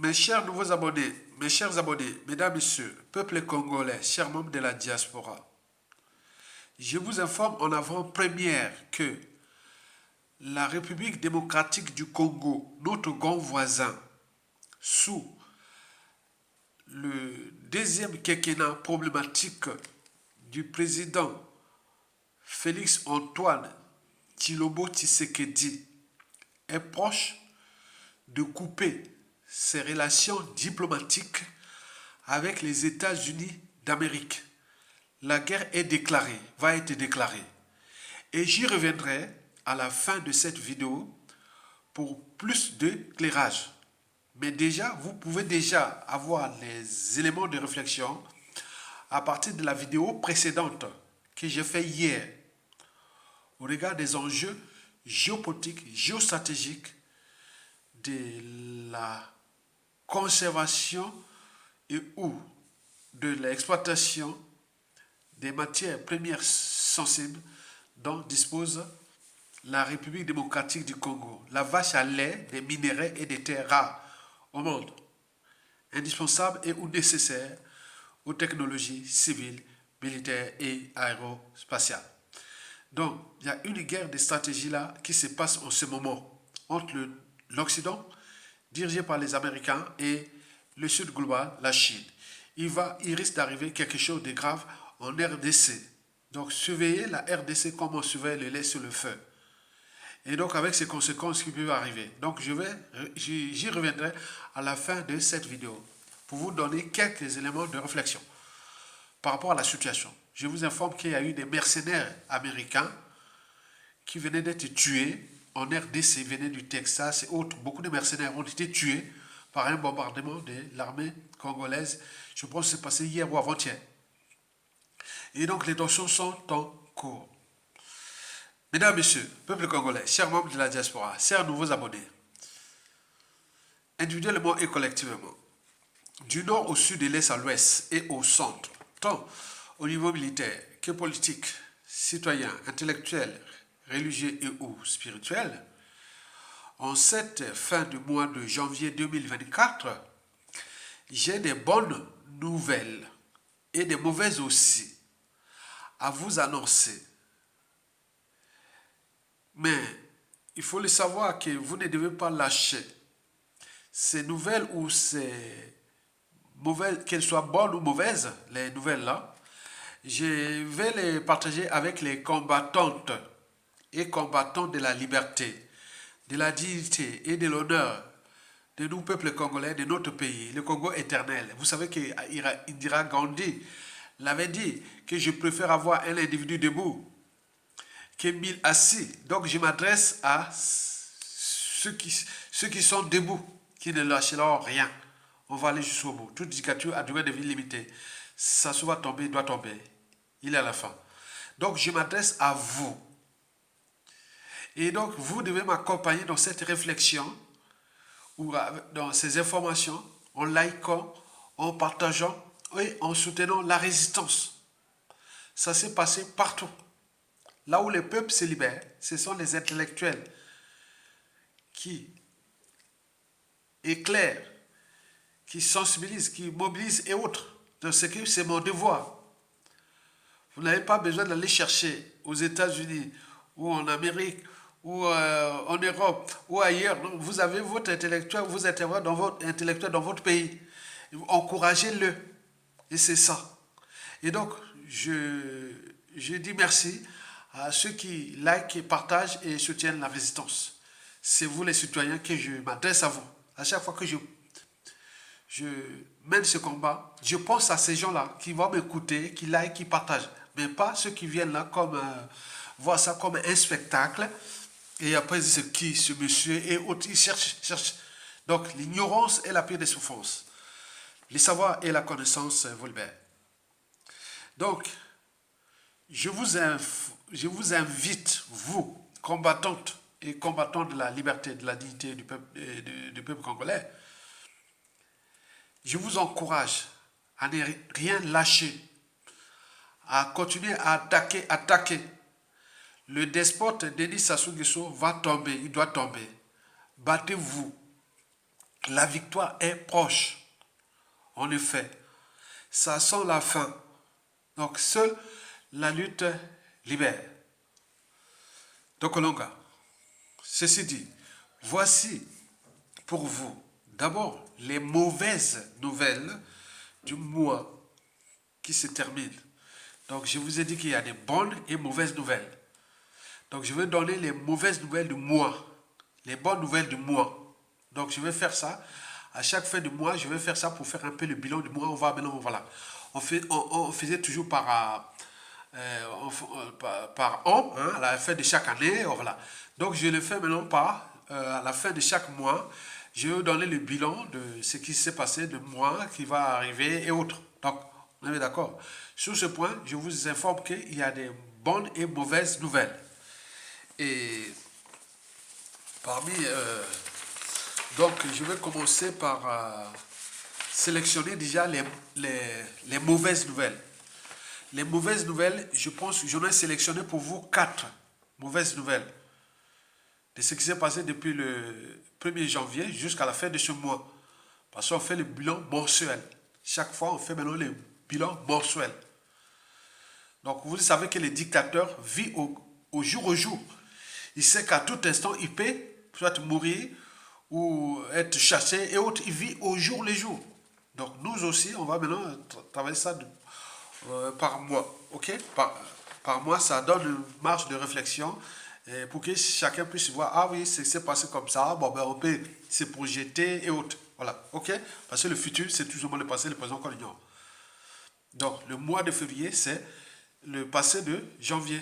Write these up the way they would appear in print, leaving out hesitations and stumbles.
Mes chers nouveaux abonnés, mes chers abonnés, mesdames, messieurs, peuple congolais, chers membres de la diaspora, je vous informe en avant-première que la République démocratique du Congo, notre grand voisin, sous le deuxième quinquennat problématique du président Félix Antoine Tshilombo Tshisekedi, est proche de couper ses relations diplomatiques avec les États-Unis d'Amérique. La guerre est déclarée, va être déclarée. Et j'y reviendrai à la fin de cette vidéo pour plus d'éclairage. Mais déjà, vous pouvez déjà avoir les éléments de réflexion à partir de la vidéo précédente que j'ai faite hier au regard des enjeux géopolitiques, géostratégiques de la conservation et ou de l'exploitation des matières premières sensibles dont dispose la République démocratique du Congo, la vache à lait des minéraux et des terres rares au monde, indispensables et ou nécessaires aux technologies civiles, militaires et aérospatiales. Donc, il y a une guerre de stratégie là qui se passe en ce moment entre l'Occident, dirigé par les Américains, et le Sud global, la Chine. Il risque d'arriver quelque chose de grave en RDC. Donc, surveillez la RDC comme on surveille le lait sur le feu. Et donc, avec ces conséquences qui peuvent arriver. Donc, j'y reviendrai à la fin de cette vidéo pour vous donner quelques éléments de réflexion par rapport à la situation. Je vous informe qu'il y a eu des mercenaires américains qui venaient d'être tués en RDC, venaient du Texas et autres. Beaucoup de mercenaires ont été tués par un bombardement de l'armée congolaise. Je pense que c'est passé hier ou avant-hier. Et donc les tensions sont en cours. Mesdames, Messieurs, peuple congolais, chers membres de la diaspora, chers nouveaux abonnés, individuellement et collectivement, du nord au sud, de l'est à l'ouest et au centre, tant au niveau militaire que politique, citoyen, intellectuel, religieux et ou spirituel, en cette fin du mois de janvier 2024, j'ai des bonnes nouvelles et des mauvaises aussi à vous annoncer. Mais il faut le savoir que vous ne devez pas lâcher ces nouvelles ou ces mauvaises, qu'elles soient bonnes ou mauvaises, les nouvelles là. Je vais les partager avec les combattantes et combattants de la liberté, de la dignité et de l'honneur de nous, peuple congolais, de notre pays, le Congo éternel. Vous savez qu'Indira Gandhi l'avait dit que je préfère avoir un individu debout que 1000 assis. Donc je m'adresse à ceux qui sont debout, qui ne lâcheront rien. On va aller jusqu'au bout. Toute dictature a durée de vie limitée. Ça soit tombé, doit tomber. Il est à la fin. Donc je m'adresse à vous. Et donc vous devez m'accompagner dans cette réflexion ou dans ces informations en likant, en partageant et en soutenant la résistance. Ça s'est passé partout. Là où les peuples se libèrent, ce sont les intellectuels qui éclairent, qui sensibilisent, qui mobilisent et autres. Donc c'est mon devoir. Vous n'avez pas besoin d'aller chercher aux États-Unis ou en Amérique ou en Europe ou ailleurs. Non, vous avez votre intellectuel, vous êtes dans votre intellectuel dans votre pays. Encouragez-le. Et c'est ça. Et donc, je dis merci à ceux qui likent, partagent et soutiennent la résistance. C'est vous les citoyens que je m'adresse à vous. À chaque fois que je mène ce combat, je pense à ces gens-là qui vont m'écouter, qui like, qui partagent. Mais pas ceux qui viennent là comme voir ça comme un spectacle. Et après, ils disent qui ce monsieur et autres, ils cherchent. Donc, l'ignorance est la pire des souffrances. Le savoir et la connaissance vous libèrent. Donc, je vous invite, vous, combattantes et combattants de la liberté, de la dignité du peuple congolais, je vous encourage à ne rien lâcher, à continuer à attaquer. Le despote Denis Sassou Nguesso va tomber, il doit tomber. Battez-vous. la victoire est proche. En effet, ça sent la fin. Donc, seule la lutte libère. Donc, Olonga, ceci dit, voici pour vous, d'abord, les mauvaises nouvelles du mois qui se termine. Donc, je vous ai dit qu'il y a des bonnes et mauvaises nouvelles. Donc, je vais donner les mauvaises nouvelles du mois, les bonnes nouvelles du mois. Donc, je vais faire ça. À chaque fin du mois, je vais faire ça pour faire un peu le bilan du mois. On va maintenant, voilà. On faisait toujours par an, hein, à la fin de chaque année. Voilà. Donc, je le fais maintenant à la fin de chaque mois. Je vais vous donner le bilan de ce qui s'est passé, de mois qui va arriver et autres. Donc, on est d'accord. Sur ce point, je vous informe qu'il y a des bonnes et mauvaises nouvelles. Et parmi... donc, je vais commencer par sélectionner déjà les mauvaises nouvelles. Les mauvaises nouvelles, je pense que j'en ai sélectionné pour vous 4 mauvaises nouvelles de ce qui s'est passé depuis le 1er janvier jusqu'à la fin de ce mois. Parce qu'on fait le bilan mensuel. Chaque fois, on fait maintenant le bilan mensuel. Donc, vous savez que le dictateur vit au jour au jour. Il sait qu'à tout instant, il peut soit mourir ou être chassé et autres. Il vit au jour le jour. Donc, nous aussi, on va maintenant travailler ça par mois. OK? Par mois, ça donne une marge de réflexion pour que chacun puisse voir, ah oui, c'est passé comme ça, bon, ben, on peut se projeter et autres. Voilà, ok? Parce que le futur, c'est toujours le passé, le présent qu'on ignore. Donc, le mois de février, c'est le passé de janvier.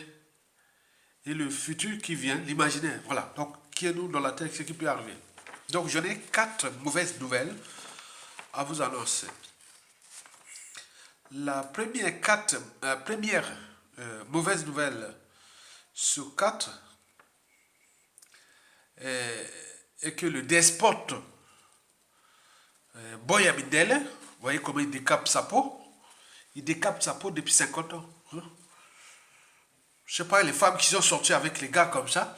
Et le futur qui vient, l'imaginaire. Voilà, donc, qui est nous dans la tête, ce qui peut arriver. Donc, j'en ai 4 mauvaises nouvelles à vous annoncer. La première mauvaise nouvelle sur 4 est que le despote Boy Abidel, vous voyez comment il décape sa peau? Il décape sa peau depuis 50 ans. Hein? Je sais pas, les femmes qui sont sorties avec les gars comme ça,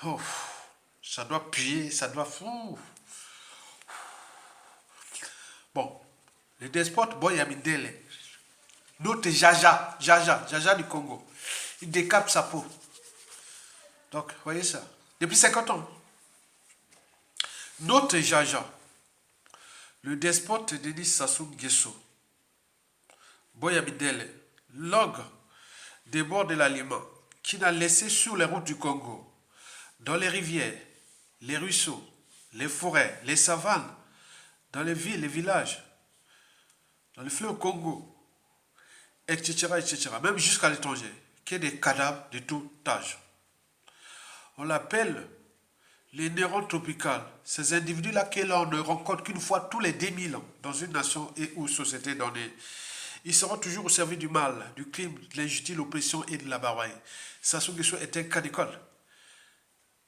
oh, ça doit puer, ça doit... Bon, le despote Boy Abidel, notre Jaja du Congo, il décape sa peau. Donc, vous voyez ça, depuis 50 ans. Notre Jaja, le despote Denis Sassou Nguesso, Boy Abidel, l'ogre des bords de l'aliment, qui n'a laissé sur les routes du Congo, dans les rivières, les ruisseaux, les forêts, les savanes, dans les villes, les villages, dans le fleuve Congo, etc., même jusqu'à l'étranger, qu'il y ait des cadavres de tout âge. On l'appelle les nérons tropicales, ces individus-là que l'on ne rencontre qu'une fois tous les 10 000 ans dans une nation et ou société donnée. Ils seront toujours au service du mal, du crime, de l'injustice, de l'oppression et de la barbarie. Sassou Nguesso est un cas d'école.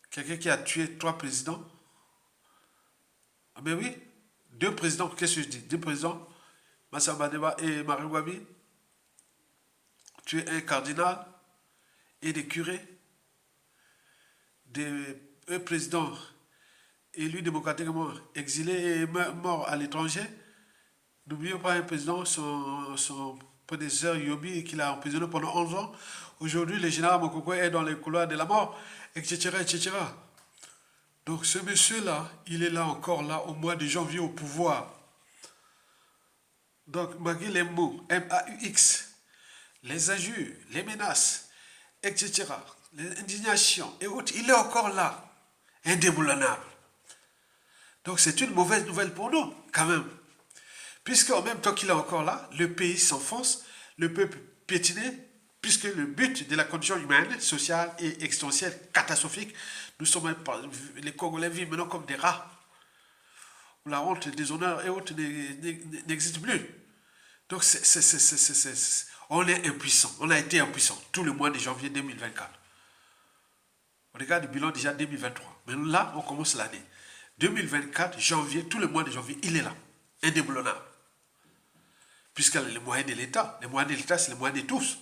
Quelqu'un qui a tué 3 présidents. Ah ben oui, 2 présidents, qu'est-ce que je dis? 2 présidents, Massa Madeba et Marie Wabi, tué un cardinal et des curés, un président élu démocratiquement exilé et mort à l'étranger. N'oublions pas un président, son prédécesseur Yobi, qu'il a emprisonné pendant 11 ans. Aujourd'hui, le général Mokoko est dans les couloirs de la mort, etc. Donc ce monsieur-là, il est là encore là au mois de janvier au pouvoir. Donc malgré les mots MAUX, les injures, les menaces, etc., les indignations et autres, il est encore là, indéboulonnable. Donc c'est une mauvaise nouvelle pour nous, quand même. Puisque en même temps qu'il est encore là, le pays s'enfonce, le peuple piétiné, puisque le but de la condition humaine, sociale et existentielle catastrophique, nous sommes, les Congolais vivent maintenant comme des rats. La honte, le déshonneur et autres n'existent plus. Donc on est impuissant, on a été impuissant tout le mois de janvier 2024. On regarde le bilan déjà 2023. Mais là, on commence l'année. 2024, janvier, tout le mois de janvier, il est là, indéboulonnable. Puisque les moyens de l'État, c'est les moyens de tous.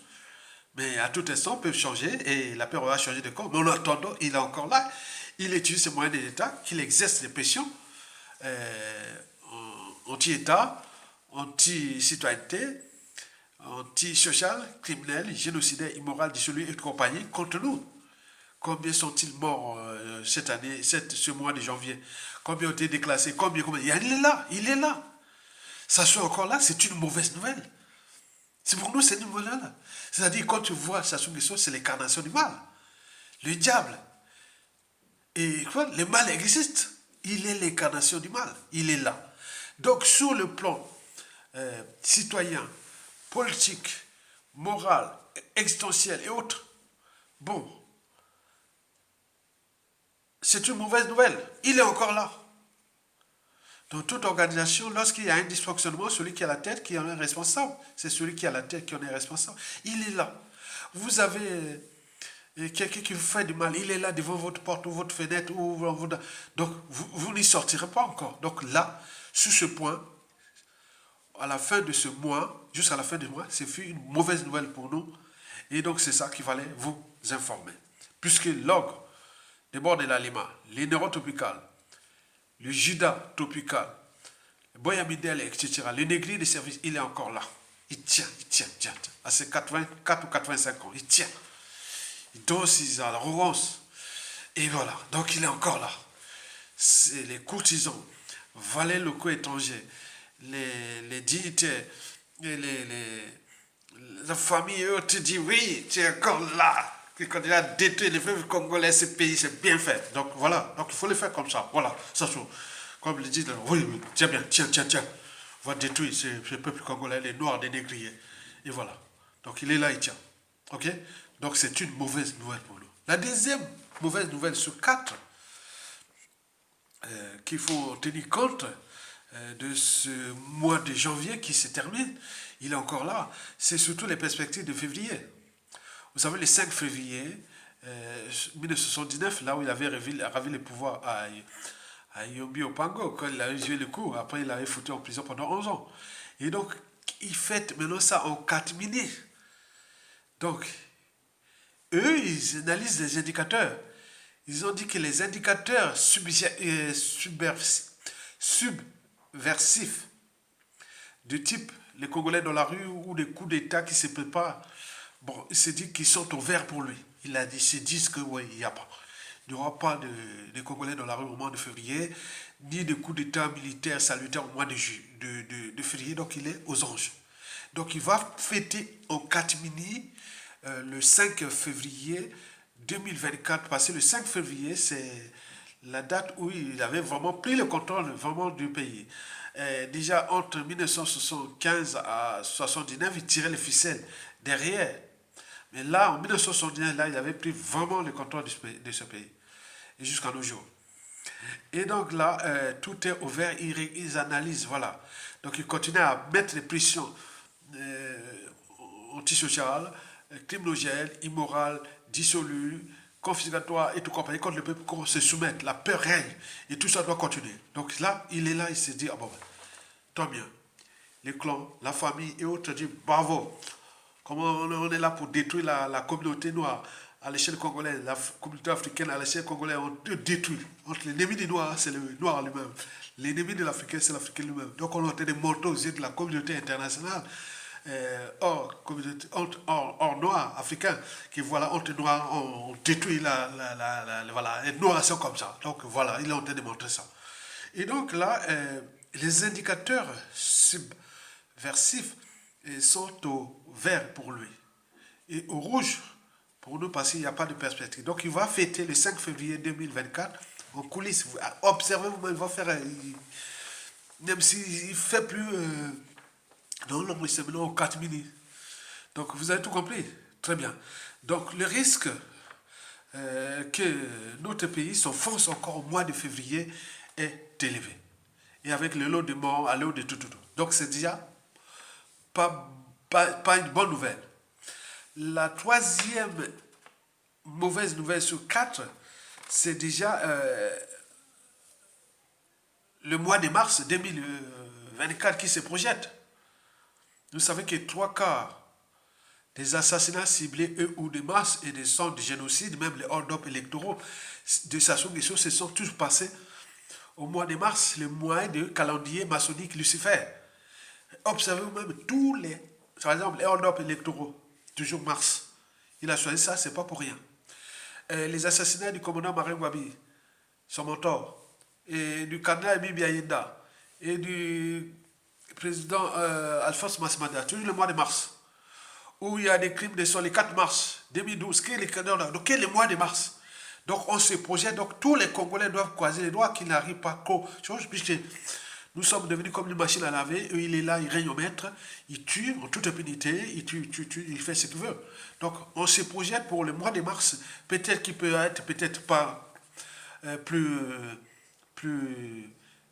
Mais à tout instant, peuvent changer et la peur va changer de corps. Mais en attendant, il est encore là. Il utilise ces moyens de l'État, qu'il exerce les pressions anti-État, anti-citoyenneté, anti-social, criminel, génocidaire, immoral, dissolu et compagnie contre nous. Combien sont-ils morts cette année, ce mois de janvier? Combien ont été déclassés? Combien? Il est là, il est là. Ça soit encore là, c'est une mauvaise nouvelle. C'est pour nous, c'est une mauvaise nouvelle. C'est-à-dire, quand tu vois Sassou Nguesso, c'est l'incarnation du mal. Le diable. Et quoi? Le mal existe. Il est l'incarnation du mal. Il est là. Donc, sur le plan citoyen, politique, moral, existentiel et autres, bon, c'est une mauvaise nouvelle. Il est encore là. Dans toute organisation, lorsqu'il y a un dysfonctionnement, celui qui a la tête qui en est responsable. C'est celui qui a la tête qui en est responsable. Il est là. Vous avez quelqu'un qui vous fait du mal, il est là devant votre porte ou votre fenêtre. Donc, vous n'y sortirez pas encore. Donc là, sur ce point, à la fin de ce mois, jusqu'à la fin du mois, c'est une mauvaise nouvelle pour nous. Et donc, c'est ça qu'il fallait vous informer. Puisque l'ogre des bords de la Lima, les neurotropical, le Judas tropical, le Boyamidel, etc., le négrier de service, il est encore là. Il tient. À ses 84 ou 85 ans, il tient. Il danse, il a l'arrogance. Et voilà, donc il est encore là. C'est les courtisans, valets locaux étrangers, les dignitaires, la famille, eux, te disent oui, tu es encore là. Quand il a détruit les peuples congolais, ce pays, c'est bien fait. Donc voilà, donc il faut le faire comme ça. Voilà, ça se comme le disent, oui, tiens bien, tiens. On va détruire ce peuple congolais, les noirs, les négriers. Et voilà. Donc il est là, il tient. Ok? Donc c'est une mauvaise nouvelle pour nous. La deuxième mauvaise nouvelle sur quatre qu'il faut tenir compte de ce mois de janvier qui se termine, il est encore là, c'est surtout les perspectives de février. Vous savez, le 5 février 1979, là où il avait ravi le pouvoir à Yombi Opango, quand il avait joué le coup, après il avait foutu en prison pendant 11 ans. Et donc, il fête maintenant ça en catimini. Donc, eux, ils analysent les indicateurs. Ils ont dit que les indicateurs subversifs de type les Congolais dans la rue ou des coups d'État qui se préparent, bon, il s'est dit qu'ils sont au vert pour lui. Ils se disent que oui, il n'y aura pas de Congolais dans la rue au mois de février, ni de coups d'État militaire salutaire au mois de février, donc il est aux anges. Donc il va fêter en catimini le 5 février 2024, parce que le 5 février, c'est la date où il avait vraiment pris le contrôle vraiment du pays. Déjà, entre 1975 à 1979, il tirait les ficelles derrière. Mais là, en 1979, là, il avait pris vraiment le contrôle de ce pays. Et jusqu'à nos jours. Et donc là, tout est ouvert, ils analysent, voilà. Donc ils continuent à mettre les pressions antisociales, criminogènes, immorales, dissolues, confiscatoires et tout compagnie contre le peuple qu'on se soumette. La peur règne et tout ça doit continuer. Donc là, il est là, il se dit, ah bon, tant mieux. Les clans, la famille et autres disent bravo. Comment on est là pour détruire la communauté noire à l'échelle congolaise, la communauté africaine à l'échelle congolaise, on te détruit. Entre l'ennemi des noirs, c'est le noir lui-même. L'ennemi de l'Africain, c'est l'Africain lui-même. Donc on est en train de montrer aux yeux de la communauté internationale, hors noir, africain, qui voilà, entre noirs, on détruit voilà, les noirs sont comme ça. Donc voilà, il est en train de montrer ça. Et donc là, les indicateurs subversifs sont au vert pour lui et au rouge pour nous parce qu'il n'y a pas de perspective. Donc il va fêter le 5 février 2024 en coulisses. Observez, il va faire, même s'il ne fait plus dans l'ombre, il se met au 4 minutes. Donc vous avez tout compris. Très bien. Donc le risque que notre pays s'enfonce encore au mois de février est élevé. Et avec le lot de morts, à l'eau de tout. Donc c'est déjà pas une bonne nouvelle. La troisième mauvaise nouvelle sur quatre, c'est déjà le mois de mars 2024 qui se projette. Vous savez que 3 quarts des assassinats ciblés ou de masse et des centres de génocide, même les hold-up électoraux de Sassou Nguesso, se sont tous passés au mois de mars, le mois de calendrier maçonnique Lucifer. Observez vous-même tous les, par exemple, les hold-up électoraux, toujours mars. Il a choisi ça, c'est pas pour rien. Les assassinats du commandant Marin Wabi, son mentor, et du cardinal Bibi Ayenda, et du président Alphonse Masmada, toujours le mois de mars, où il y a des crimes de sang le 4 mars 2012, qui est le mois de mars. Donc on se projette, donc tous les Congolais doivent croiser les doigts qu'ils n'arrivent pas puisque nous sommes devenus comme une machine à laver, il est là, il règne au maître, il tue en toute impunité, il fait ce qu'il veut. Donc on se projette pour le mois de mars, peut-être qu'il peut être, peut-être pas plus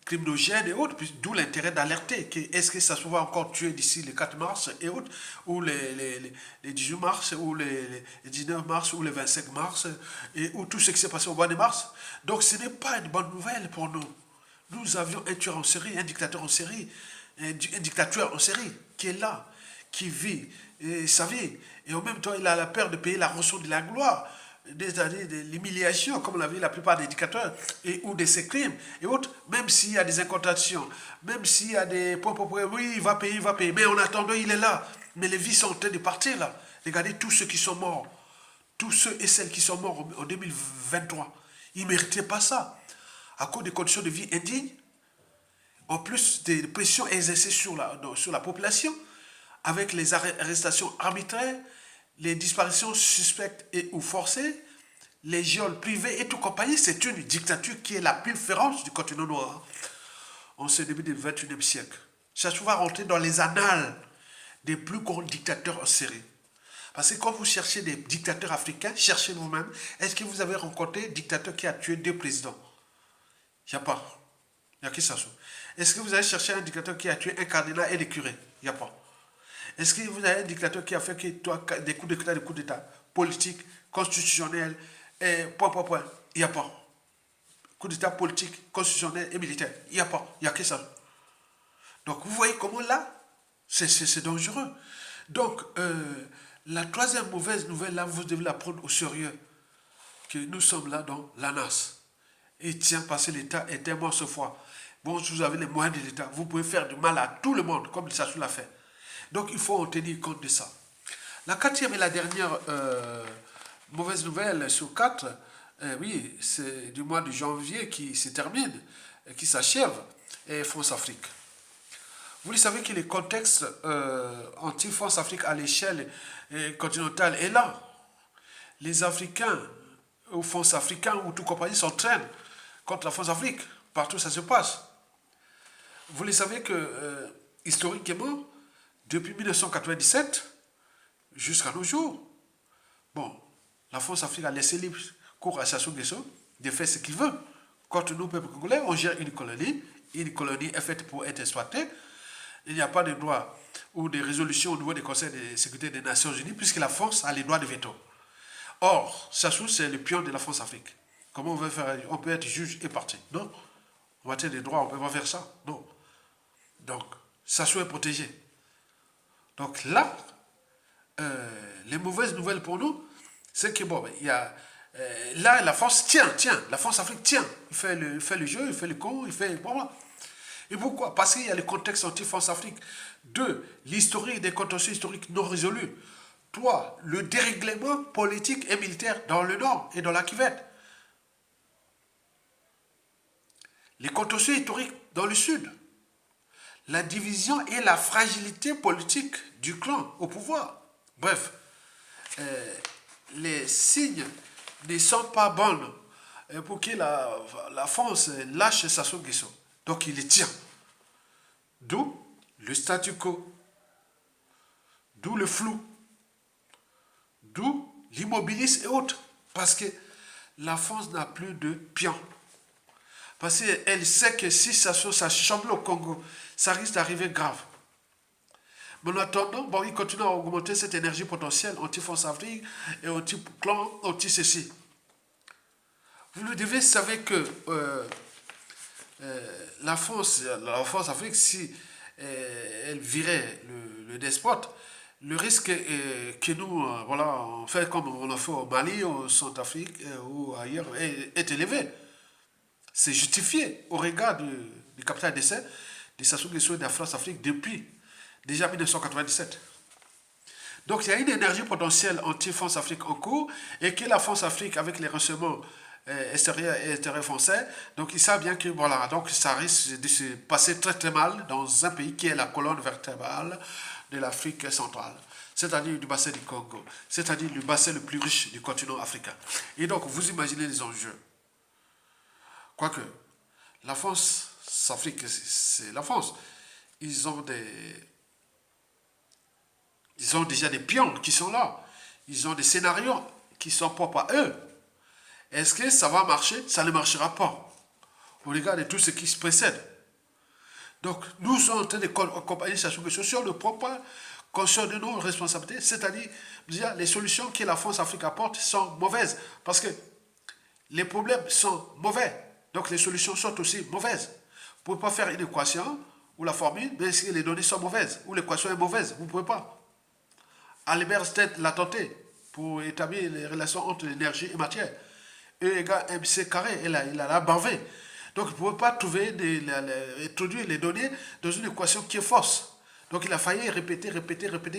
criminogène et autres, d'où l'intérêt d'alerter. Est-ce que ça se va encore tuer d'ici le 4 mars et autres, ou les 18 mars, ou les 19 mars, ou les 25 mars, ou tout ce qui s'est passé au mois de mars. Donc ce n'est pas une bonne nouvelle pour nous. Nous avions un tueur en série, un dictateur en série, un dictateur en série, qui est là, qui vit sa vie, et en même temps il a la peur de payer la rançon de la gloire, des années de l'humiliation, comme l'a vu la plupart des dictateurs, ou de ses crimes, et autres, même s'il y a des incantations, même s'il y a des points, oui, il va payer, mais en attendant, il est là. Mais les vies sont en train de partir, là. Regardez tous ceux qui sont morts, tous ceux et celles qui sont morts en 2023, ils ne méritaient pas ça, à cause des conditions de vie indignes, en plus des pressions exercées sur la population, avec les arrestations arbitraires, les disparitions suspectes et ou forcées, les geôles privées et tout compagnie. C'est une dictature qui est la plus féroce du continent noir en ce début du XXIe siècle. Ça va rentrer dans les annales des plus grands dictateurs en série. Parce que quand vous cherchez des dictateurs africains, cherchez vous-même, est-ce que vous avez rencontré un dictateur qui a tué 2 présidents? Il n'y a pas. Il n'y a que ça. Est-ce que vous avez cherché un dictateur qui a tué un cardinal et des curés? Il n'y a pas. Est-ce que vous avez un dictateur qui a fait des coups d'État politiques, constitutionnels, et point. Il n'y a pas. Coup d'État politique, constitutionnel et militaire. Il n'y a pas. Il n'y a que ça. Donc vous voyez comment là, c'est dangereux. Donc, la troisième mauvaise nouvelle, là, vous devez la prendre au sérieux. Que nous sommes là dans l'ANAS. Et tiens, parce que l'État est tellement ce fois. Bon, si vous avez les moyens de l'État, vous pouvez faire du mal à tout le monde, comme Sassou l'a fait. Donc, il faut en tenir compte de ça. La quatrième et la dernière mauvaise nouvelle sur 4, oui, c'est du mois de janvier qui se termine, qui s'achève, et France-Afrique. Vous le savez que le contexte anti-France-Afrique à l'échelle continentale est là. Les Africains, ou France-Africains, ou tout compagnie, s'entraînent contre la France-Afrique. Partout ça se passe. Vous le savez que, historiquement, depuis 1997 jusqu'à nos jours, bon, la France-Afrique a laissé libre cours à Sassou Nguesso de faire ce qu'il veut. Contre nous, peuple congolais, on gère une colonie est faite pour être exploitée. Il n'y a pas de droit ou de résolution au niveau du Conseil de sécurité des Nations Unies, puisque la France a les droits de veto. Or, Sassou, c'est le pion de la France-Afrique. Comment on veut faire? On peut être juge et parti? Non. En matière de droit, on ne peut pas faire ça? Non. Donc, Sassou est protégé. Donc là, les mauvaises nouvelles pour nous, c'est que bon, il y a là la France tient, la France-Afrique tient. Il fait le jeu, il fait le con, il fait voilà. Et pourquoi? Parce qu'il y a le contexte anti-France-Afrique. 2, l'historique des contentieux historiques non résolus. 3, le dérèglement politique et militaire dans le Nord et dans la Kivette. Les contentieux historiques dans le Sud. La division et la fragilité politique du clan au pouvoir. Bref, les signes ne sont pas bons pour que la France lâche Sassou Nguesso. Donc il les tient. D'où le statu quo, d'où le flou, d'où l'immobilisme et autres. Parce que la France n'a plus de pion. Parce qu'elle sait que si ça chambre au Congo, ça risque d'arriver grave. Mais en attendant, bon, il continue à augmenter cette énergie potentielle anti-France-Afrique et anti-clan, anti-ceci. Vous le devez savoir que la France-Afrique, si elle virait le despote, le risque que nous, voilà, on fait comme on a fait au Mali, au Centrafrique ou ailleurs, est élevé. C'est justifié au regard du capital d'essai de Sassou Nguesso et de la France-Afrique depuis déjà 1997. Donc il y a une énergie potentielle anti-France-Afrique en cours et que la France-Afrique, avec les renseignements extérieurs et intérieurs français, donc ils savent bien que voilà, donc ça risque de se passer très très mal dans un pays qui est la colonne vertébrale de l'Afrique centrale, c'est-à-dire du bassin du Congo, c'est-à-dire le bassin le plus riche du continent africain. Et donc vous imaginez les enjeux. Quoique, la France-Afrique, c'est la France. Ils ont déjà des pions qui sont là. Ils ont des scénarios qui sont propres à eux. Est-ce que ça va marcher? Ça ne marchera pas. On regarde tout ce qui se précède. Donc, nous sommes en train d'accompagner Sassou Nguesso sur ne prend pas conscience de nos responsabilités, c'est-à-dire les solutions que la France-Afrique apporte sont mauvaises. Parce que les problèmes sont mauvais. Donc, les solutions sont aussi mauvaises. Vous ne pouvez pas faire une équation ou la formule, mais si les données sont mauvaises, ou l'équation est mauvaise, vous ne pouvez pas. Albert Einstein l'a tenté pour établir les relations entre l'énergie et matière. E égale mc carré, il a bavé. Donc, il ne pouvait pas introduire les données dans une équation qui est fausse. Donc, il a failli répéter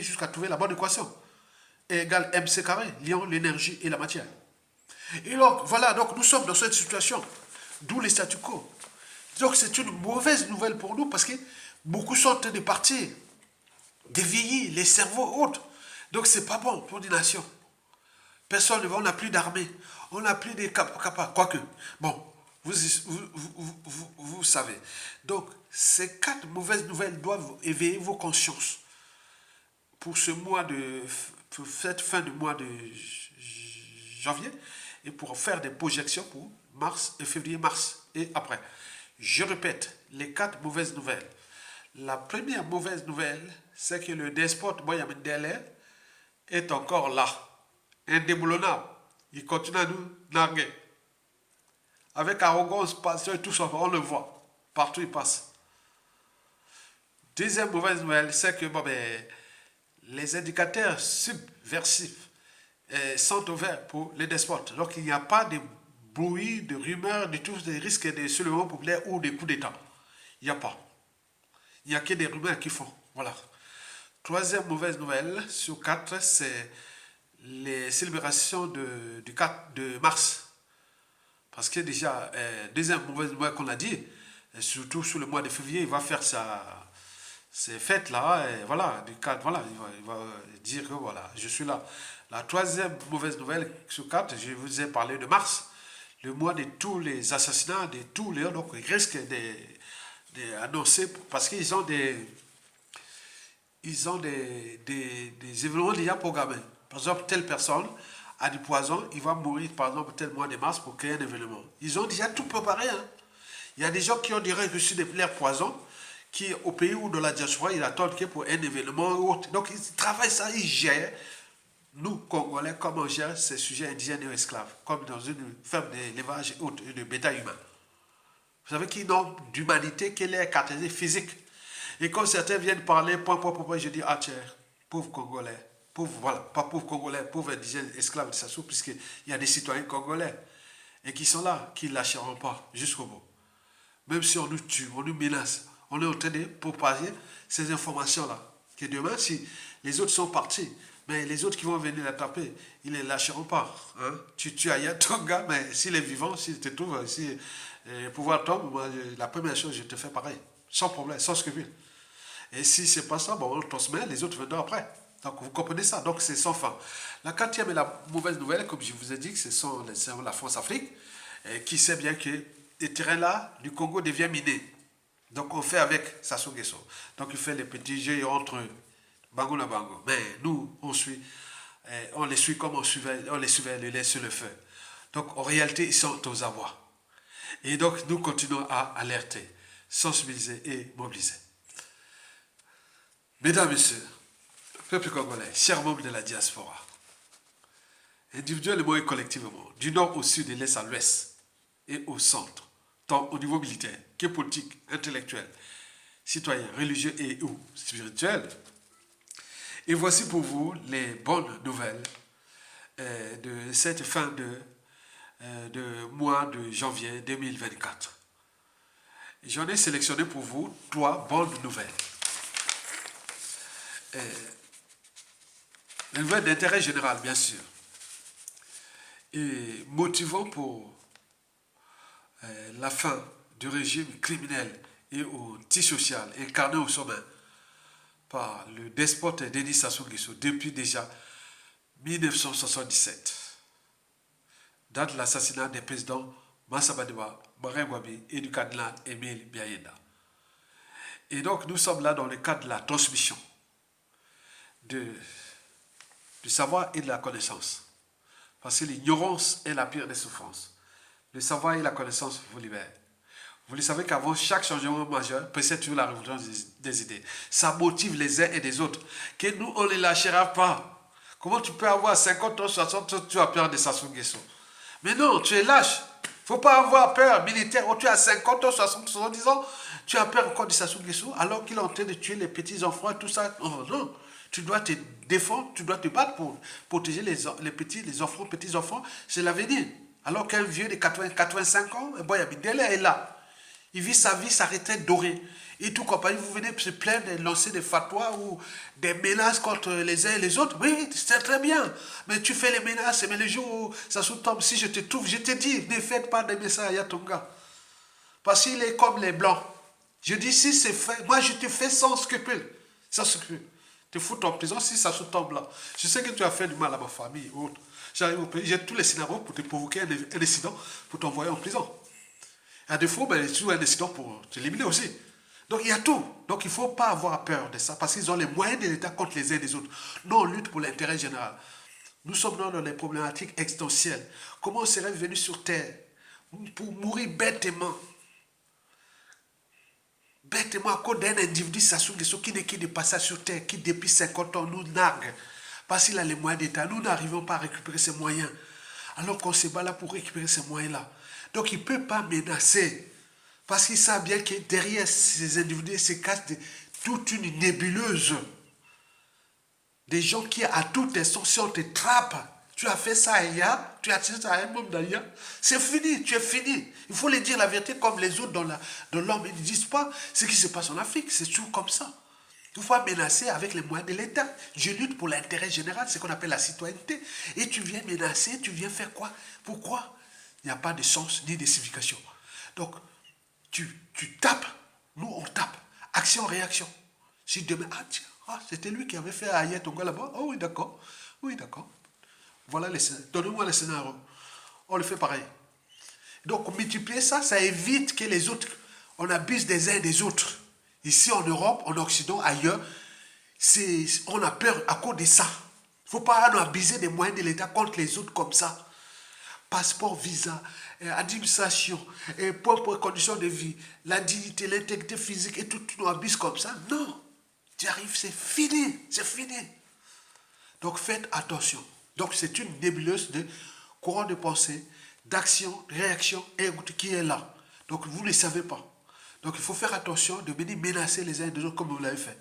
jusqu'à trouver la bonne équation. E égale mc carré, liant l'énergie et la matière. Et donc, voilà, donc nous sommes dans cette situation, d'où les statu quo. Donc, c'est une mauvaise nouvelle pour nous parce que beaucoup sont en train de partir, de vieillir, les cerveaux autres. Donc, c'est pas bon pour des nations. Personne ne va, on n'a plus d'armée, on n'a plus de capables, quoique. Bon, vous savez. Donc, ces 4 mauvaises nouvelles doivent éveiller vos consciences pour ce mois pour cette fin de mois de janvier et pour faire des projections pour mars et février-mars et après. Je répète, les 4 mauvaises nouvelles. La première mauvaise nouvelle, c'est que le despote Mohamed Dele est encore là, indéboulonnable. Il continue à nous narguer. Avec arrogance, passion et tout ça, on le voit. Partout il passe. Deuxième mauvaise nouvelle, c'est que les indicateurs subversifs sont ouverts pour les despotes. Donc il n'y a pas de bruit, de rumeurs, de tout, des risques de soulèvement populaire ou de coups d'État. Il n'y a pas. Il n'y a que des rumeurs qui font. Voilà. Troisième mauvaise nouvelle sur 4, c'est les célébrations du 4 de mars. Parce que déjà, deuxième mauvaise nouvelle qu'on a dit, surtout sur le mois de février, il va faire ces fêtes-là, et voilà, du 4, voilà, il va dire que voilà, je suis là. La troisième mauvaise nouvelle sur 4, je vous ai parlé de mars, le mois de tous les assassinats, de tous les... Donc, ils risquent d'annoncer, parce qu'ils ont des événements déjà programmés. Par exemple, telle personne a du poison, il va mourir, par exemple, tel mois de mars pour créer un événement. Ils ont déjà tout préparé. Hein. Il y a des gens qui ont déjà reçu leur poison, qui, au pays ou dans la diaspora, ils attendent que pour un événement ou autre. Donc, ils travaillent ça, ils gèrent. Nous, Congolais, comment on gère ces sujets indigènes et esclaves, comme dans une ferme d'élevage et de bétail humain. Vous savez qu'ils n'ont d'humanité que leur caractéristique physique. Et quand certains viennent parler, je dis, ah tiens, pauvre Congolais, pauvre, voilà, pas pauvre Congolais, pauvre indigène, esclave de Sassou, puisqu'il y a des citoyens congolais, et qui sont là, qui ne lâcheront pas jusqu'au bout. Même si on nous tue, on nous menace, on est en train de propager ces informations-là. Que demain, si les autres sont partis, mais les autres qui vont venir la taper, ils ne les lâcheront pas. Hein? Tu tues ailleurs ton gars, mais s'il est vivant, s'il te trouve, si le pouvoir tombe, moi, la première chose, je te fais pareil. Sans problème, sans scrupule. Et si ce n'est pas ça, bon, on transmet, les autres viendront après. Donc vous comprenez ça, donc c'est sans fin. La quatrième et la mauvaise nouvelle, comme je vous ai dit, ce sont la France-Afrique, qui sait bien que les terrains là du Congo deviennent minés. Donc on fait avec Sassou Nguesso. Donc il fait les petits jeux entre Bango na Bango. Mais nous, on les suit comme on les suivait le lait sur le feu. Donc en réalité, ils sont aux abois. Et donc nous continuons à alerter, sensibiliser et mobiliser. Mesdames, Messieurs, peuple congolais, chers membres de la diaspora, individuellement et collectivement, du nord au sud, de l'est à l'ouest et au centre, tant au niveau militaire que politique, intellectuel, citoyen, religieux et ou spirituel. Et voici pour vous les bonnes nouvelles de cette fin de mois de janvier 2024. J'en ai sélectionné pour vous 3 bonnes nouvelles. Les nouvelles d'intérêt général, bien sûr. Et motivant pour la fin du régime criminel et antisocial incarné au sommet par le despote Denis Sassou Nguesso depuis déjà 1977, date de l'assassinat des présidents Massa Badeba, Marien Gwabi et du cardinal Émile Biayenda. Et donc nous sommes là dans le cadre de la transmission du savoir et de la connaissance. Parce que l'ignorance est la pire des souffrances. Le savoir et la connaissance vous libèrent. Vous le savez qu'avant chaque changement majeur précède toujours la révolution des idées. Ça motive les uns et les autres. Que nous, on ne les lâchera pas. Comment tu peux avoir 50 ans, 60 ans, tu as peur de Sassou Nguesso? Mais non, tu es lâche. Il ne faut pas avoir peur militaire. Oh, tu as 50 ans, 60, 70 ans, tu as peur encore de Sassou Nguesso alors qu'il est en train de tuer les petits-enfants et tout ça. Oh, non, tu dois te défendre, tu dois te battre pour protéger les enfants, petits-enfants. C'est l'avenir. Alors qu'un vieux de 80, 85 ans, Boyabidele est là. Il vit sa vie, sa retraite dorée. Et tout compagnie, vous venez se plaindre de lancer des fatwas ou des menaces contre les uns et les autres. Oui, c'est très bien. Mais tu fais les menaces, mais le jour où ça se tombe, si je te trouve, je te dis, ne faites pas des messages à Yatonga. Parce qu'il est comme les blancs. Je dis, si c'est fait, moi je te fais sans scrupule. Sans scrupule. Te fous en prison si ça se tombe là. Je sais que tu as fait du mal à ma famille ou autre. J'arrive au pays, j'ai tous les scénarios pour te provoquer un incident, pour t'envoyer en prison. À défaut, ben, tu as un incident pour t'éliminer aussi. Donc il y a tout. Donc il ne faut pas avoir peur de ça parce qu'ils ont les moyens de l'État contre les uns et les autres. Nous, on lutte pour l'intérêt général. Nous sommes dans les problématiques existentielles. Comment on serait venu sur Terre pour mourir bêtement? Bêtement à cause d'un individu, Sassou Nguesso, qui n'est que de passage sur Terre, qui depuis 50 ans nous nargue. Parce qu'il a les moyens d'État. Nous n'arrivons pas à récupérer ces moyens. Alors qu'on se bat là pour récupérer ces moyens-là. Donc il ne peut pas menacer. Parce qu'il sait bien que derrière ces individus se cache toute une nébuleuse. Des gens qui, à tout instant, si on te trappe, tu as fait ça hier, tu as tiré ça à un homme d'ailleurs, c'est fini, tu es fini. Il faut les dire la vérité comme les autres dans l'homme. Ils ne disent pas ce qui se passe en Afrique, c'est toujours comme ça. Il faut menacer avec les moyens de l'État. Je lutte pour l'intérêt général, ce qu'on appelle la citoyenneté. Et tu viens menacer, tu viens faire quoi? Pourquoi? Il n'y a pas de sens ni de signification. Donc, tu tapes, nous on tape. Action-réaction. Si demain, c'était lui qui avait fait Ayet Tonga là-bas. Oh oui, d'accord. Oui, d'accord. Voilà les scénarios. Donnez-moi les scénarios. On le fait pareil. Donc, multiplier ça, ça évite que les autres, on abuse des uns et des autres. Ici en Europe, en Occident, ailleurs, on a peur à cause de ça. Il ne faut pas nous abuser des moyens de l'État contre les autres comme ça. Passeport, visa, administration, propres conditions de vie, la dignité, l'intégrité physique et tout nous abuse comme ça. Non. Tu arrives, c'est fini. C'est fini. Donc faites attention. Donc c'est une nébuleuse de courant de pensée, d'action, réaction et qui est là. Donc vous ne le savez pas. Donc il faut faire attention de venir menacer les uns et les autres comme vous l'avez fait.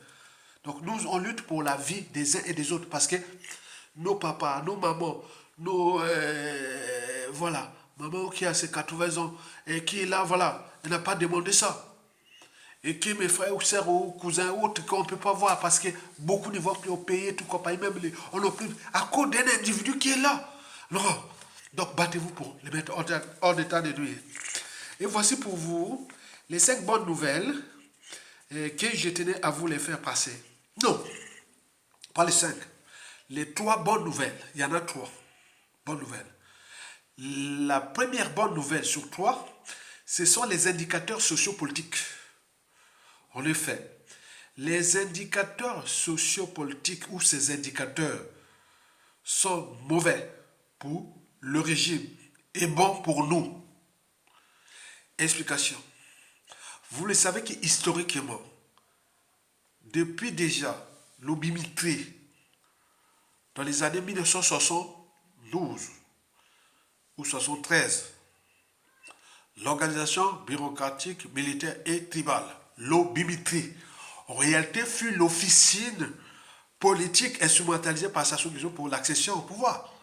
Donc nous, on lutte pour la vie des uns et des autres parce que nos papas, nos mamans, voilà, maman qui a ses 80 ans et qui est là, voilà, elle n'a pas demandé ça. Et que mes frères ou sœurs ou cousins ou autres qu'on ne peut pas voir parce que beaucoup ne vont plus au pays, tout compagnie, même on n'a plus, à cause d'un individu qui est là. Non. Donc battez-vous pour les mettre hors d'état de nuire. Et voici pour vous les 5 bonnes nouvelles que je tenais à vous les faire passer. Non, pas les 5. Les 3 bonnes nouvelles. Il y en a 3 bonnes nouvelles. La première bonne nouvelle sur 3, ce sont les indicateurs sociopolitiques. En effet, les indicateurs sociopolitiques ou ces indicateurs sont mauvais pour le régime et bons pour nous. Explication. Vous le savez que historiquement, depuis déjà l'obimitrie, dans les années 1972 ou 73, l'organisation bureaucratique, militaire et tribale, l'obimitrie, en réalité fut l'officine politique instrumentalisée par Sassou Nguesso pour l'accession au pouvoir.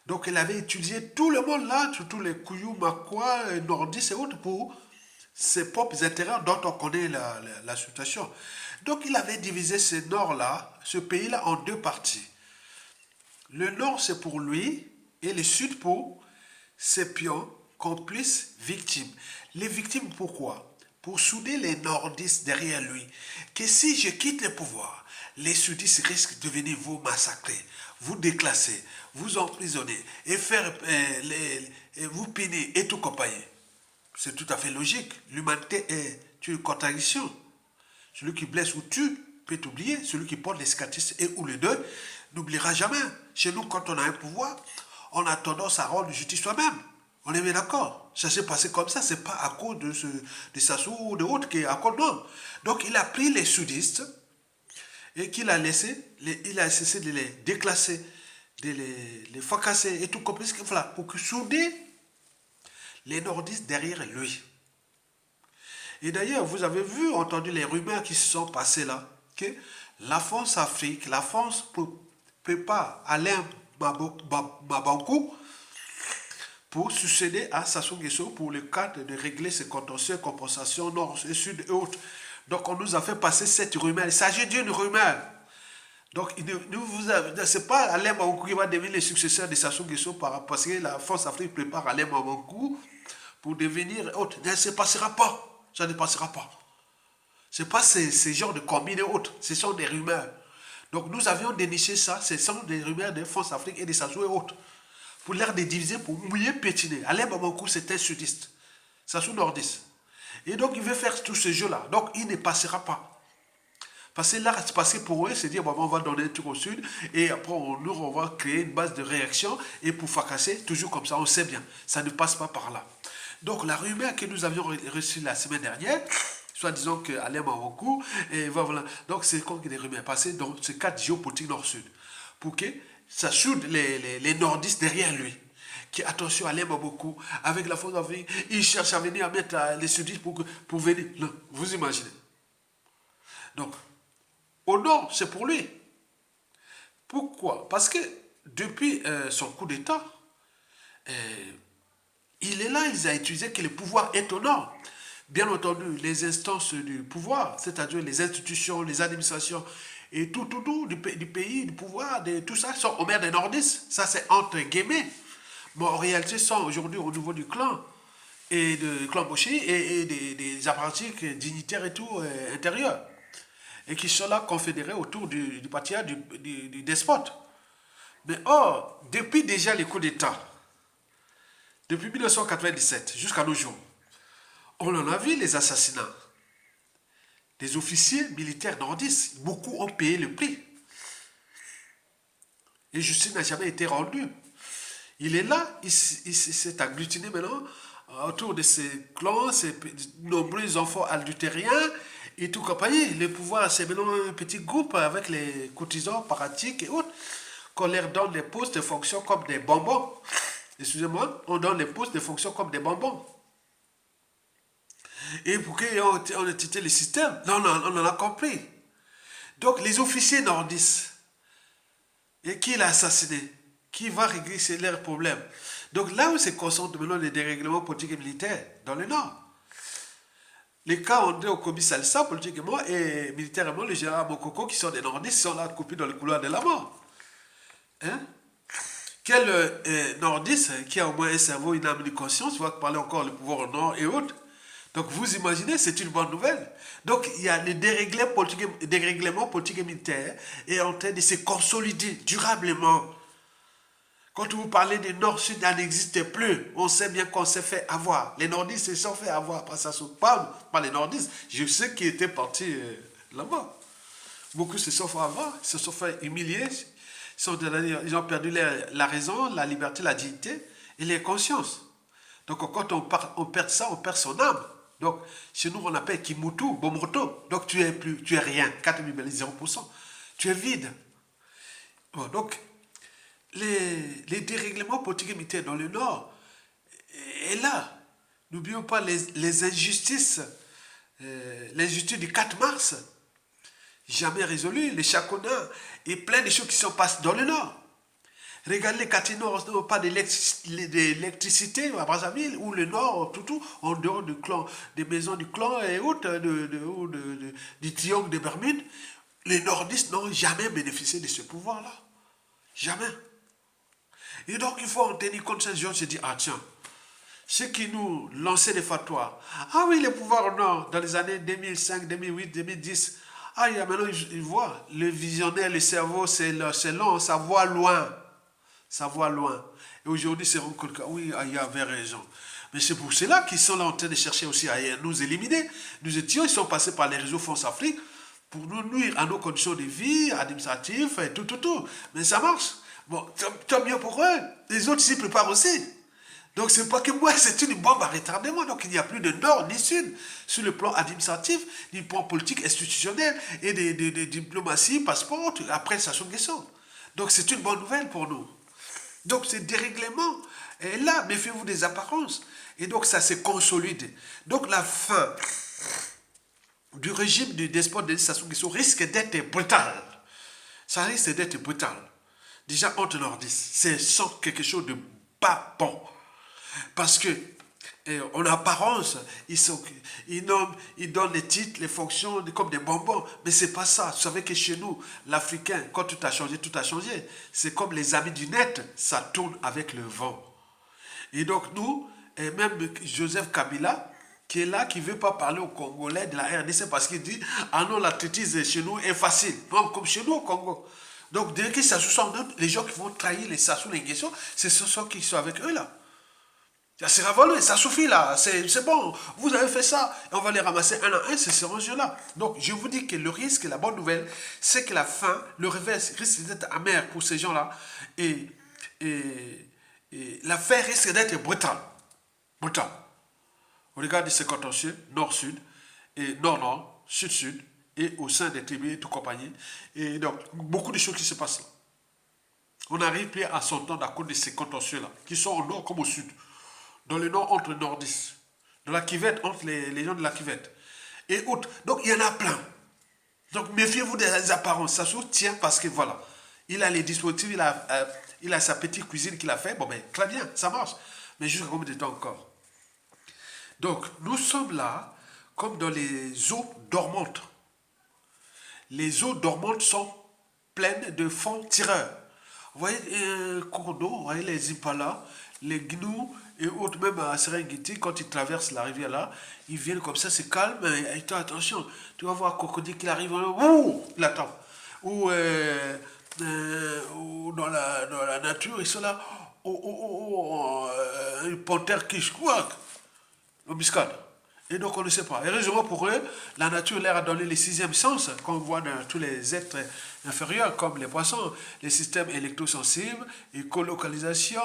Donc il avait utilisé tout le monde là, tous les Kouyou, Makwa, Nordistes et autres pour ses propres intérêts dont on connaît la situation. Donc il avait divisé ce nord-là, ce pays-là en deux parties. Le nord c'est pour lui et le sud pour ses pions, complices, victimes. Les victimes pourquoi? Pour souder les nordistes derrière lui. Que si je quitte le pouvoir, les sudistes risquent de venir vous massacrer, vous déclasser, vous emprisonner et faire vous piner et tout compagnie. C'est tout à fait logique. L'humanité est une contradiction. Celui qui blesse ou tue peut oublier. Celui qui porte les cicatrices et ou les deuil n'oubliera jamais. Chez nous, quand on a un pouvoir, on a tendance à rendre justice soi-même. On est bien d'accord. Ça s'est passé comme ça. C'est pas à cause de Sassou ou de autres qui est à cause non. Donc il a pris les sudistes et qu'il a laissé, il a cessé de les déclasser, de les fracasser et tout comme ça, voilà, pour que souder les nordistes derrière lui. Et d'ailleurs, vous avez vu, entendu les rumeurs qui se sont passées là, que la France Afrique, la France prépare Alain Mabankou pour succéder à Sassou Nguesso pour le cadre de régler ses contentieux, compensations nord et sud et autres. Donc on nous a fait passer cette rumeur. Il s'agit d'une rumeur. Donc, c'est pas Alain Mabankou qui va devenir le successeur de Sassou Nguesso parce que la France Afrique prépare Alain Mabankou pour devenir autre. Ça ne se passera pas. Ça ne passera pas. Ce n'est pas ces genres de combines et autres. Ce sont des rumeurs. Donc nous avions déniché ça. Ce sont des rumeurs de France Afrique et de Sassou et autres. Pour l'air de diviser, pour mouiller, pétiner. Alain Mabankou, c'était sudiste. Sassou nordiste. Et donc il veut faire tout ce jeu-là. Donc il ne passera pas. Parce que là, c'est passé pour eux, c'est dire, bon, on va donner un truc au sud, et après, on va créer une base de réaction, et pour fracasser, toujours comme ça, on sait bien, ça ne passe pas par là. Donc, la rumeur que nous avions reçue la semaine dernière, soit disant qu'Alain Mabankou, et voilà, donc c'est comme des rumeurs passées dans ce cadre géopolitique nord-sud, pour que ça soude les nordistes derrière lui. Qui, attention, Alain Mabankou, avec la force d'Afrique, il cherche à venir à mettre les sudistes pour venir. Non, vous imaginez. Donc, au nord, c'est pour lui. Pourquoi? Parce que depuis son coup d'État, il est là, il a utilisé que le pouvoir est au nord. Bien entendu, les instances du pouvoir, c'est-à-dire les institutions, les administrations, et tout du pays, du pouvoir, tout ça, sont au maire des nordistes. Ça, c'est entre guillemets. Mais en réalité, sont aujourd'hui au niveau du clan, et de clan Boshi, et des apprentis dignitaires et tout, intérieurs. Et qui sont là confédérés autour du patriarcat du despote. Mais or, depuis déjà les coups d'État, depuis 1997 jusqu'à nos jours, on en a vu les assassinats des officiers militaires nordistes. Beaucoup ont payé le prix. Et justice n'a jamais été rendue. Il est là, il s'est agglutiné maintenant autour de ses clans, ses nombreux enfants adultériens, et tout compagnie. Le pouvoir, c'est maintenant un petit groupe avec les cotisants, paratiques et autres, qu'on leur donne des postes de fonction comme des bonbons. Excusez-moi, on donne les postes de fonction comme des bonbons. Et pour qu'on ait quitté le système, non, on en a compris. Donc, les officiers nordistes, et qui l'a assassiné? Qui va régler leurs problèmes? Donc, là où se concentrent maintenant les dérèglements politiques et militaires, dans le Nord. Les cas André Okobi Salsa, politiquement et militairement, le général Mokoko, qui sont des nordistes, sont là coupés dans le couloir de la mort. Hein? Quel nordiste qui a au moins un cerveau, une âme, une conscience, va parler encore le pouvoir au nord et autres. Donc vous imaginez, c'est une bonne nouvelle. Donc il y a le dérèglement politique et militaire est en train de se consolider durablement. Quand vous parlez des Nord-Sud, ça n'existe plus. On sait bien qu'on s'est fait avoir. Les nordistes se sont fait avoir par ça. Pas les nordistes. Je sais qui étaient partis là-bas. Beaucoup se sont fait avoir, se sont fait humilier. Ils ont perdu la raison, la liberté, la dignité et les consciences. Donc quand on perd ça, on perd son âme. Donc chez nous, on appelle Kimutu, Bomoto. Donc tu es rien, 0%. Tu es vide. Bon, donc, les dérèglements politiques et militaires dans le Nord est là. N'oublions pas les injustices, l'injustice du 4 mars, jamais résolues, les chaconnats et plein de choses qui se passent dans le Nord. Regardez les quartiers nord, n'ont pas d'électricité à Brazzaville, ou le nord, tout, en dehors du clan, des maisons du clan et autres, du triangle des Bermudes. Les nordistes n'ont jamais bénéficié de ce pouvoir-là. Jamais. Et donc, il faut en tenir compte. Ces gens se disent, ah tiens, ceux qui nous lançaient des fatwas, ah oui, les pouvoirs au nord, dans les années 2005, 2008, 2010, ah, il y a maintenant, ils voient, le visionnaire, le cerveau, c'est long, ça voit loin. Ça voit loin. Et aujourd'hui, c'est rendu compte que oui, il avait raison. Mais c'est pour cela qu'ils sont là en train de chercher aussi à nous éliminer. Nous étions, ils sont passés par les réseaux France Afrique pour nous nuire à nos conditions de vie, administratives, et tout. Mais ça marche. Bon, tant mieux pour eux. Les autres s'y préparent aussi. Donc c'est pas que moi, c'est une bombe à retardement. Donc il n'y a plus de nord ni sud sur le plan administratif, ni plan politique, institutionnel, et de diplomatie, passeport, après ça sont question. Donc c'est une bonne nouvelle pour nous. Donc ce dérèglement est là, méfiez-vous des apparences. Et donc ça se consolide. Donc la fin du régime du despote Denis Sassou Nguesso risque d'être brutale. Ça risque d'être brutal. Déjà, entre nordistes, c'est sans quelque chose de pas bon. Parce que, en apparence, ils donnent les titres, les fonctions comme des bonbons. Mais c'est pas ça. Vous savez que chez nous, l'Africain, quand tout a changé, tout a changé. C'est comme les amis du net, ça tourne avec le vent. Et donc nous, et même Joseph Kabila, qui est là, qui ne veut pas parler aux Congolais de la RDC parce qu'il dit, ah non, la traitise chez nous est facile. Non, comme chez nous au Congo. Donc, dès que ça se sent, les gens qui vont trahir les Sassou, les Nguesso, c'est ceux qui sont avec eux là. C'est révolu, ça suffit là, c'est bon, vous avez fait ça, et on va les ramasser un à un, c'est ces enjeux-là. Donc je vous dis que le risque, la bonne nouvelle, c'est que la fin, le réveil risque d'être amer pour ces gens-là, et, l'affaire risque d'être brutale. Brutale. Regardez ces contentieux, nord-sud, et nord-nord, sud-sud, et au sein des tribus et tout compagnie. Et donc, beaucoup de choses qui se passent là. On n'arrive plus à s'entendre à cause de ces contentieux-là, qui sont au nord comme au sud. Dans le nord, entre les nordistes. Dans la Kivette, entre les gens de la Kivette. Et autres. Donc, il y en a plein. Donc, méfiez-vous des apparences. Ça se tient parce que, voilà, il a les dispositifs, il a sa petite cuisine qu'il a fait. Bon, ben, très bien, ça marche. Mais jusqu'à combien de temps encore? Donc, nous sommes là, comme dans les eaux dormantes. Les eaux dormantes sont pleines de fonds tireurs. Vous voyez cours d'eau, vous voyez les impalas, les gnous et autres, même à Serengeti, quand ils traversent la rivière là, ils viennent comme ça, c'est calme, et attention, tu vas voir un crocodile qui arrive, ouh, il attend. Ou dans la nature, ils sont là, une panthère qui squawk, l'embuscade. Et donc on ne sait pas. Heureusement pour eux, la nature leur a donné les sixièmes sens, qu'on voit dans tous les êtres inférieurs, comme les poissons, les systèmes électrosensibles, écolocalisation,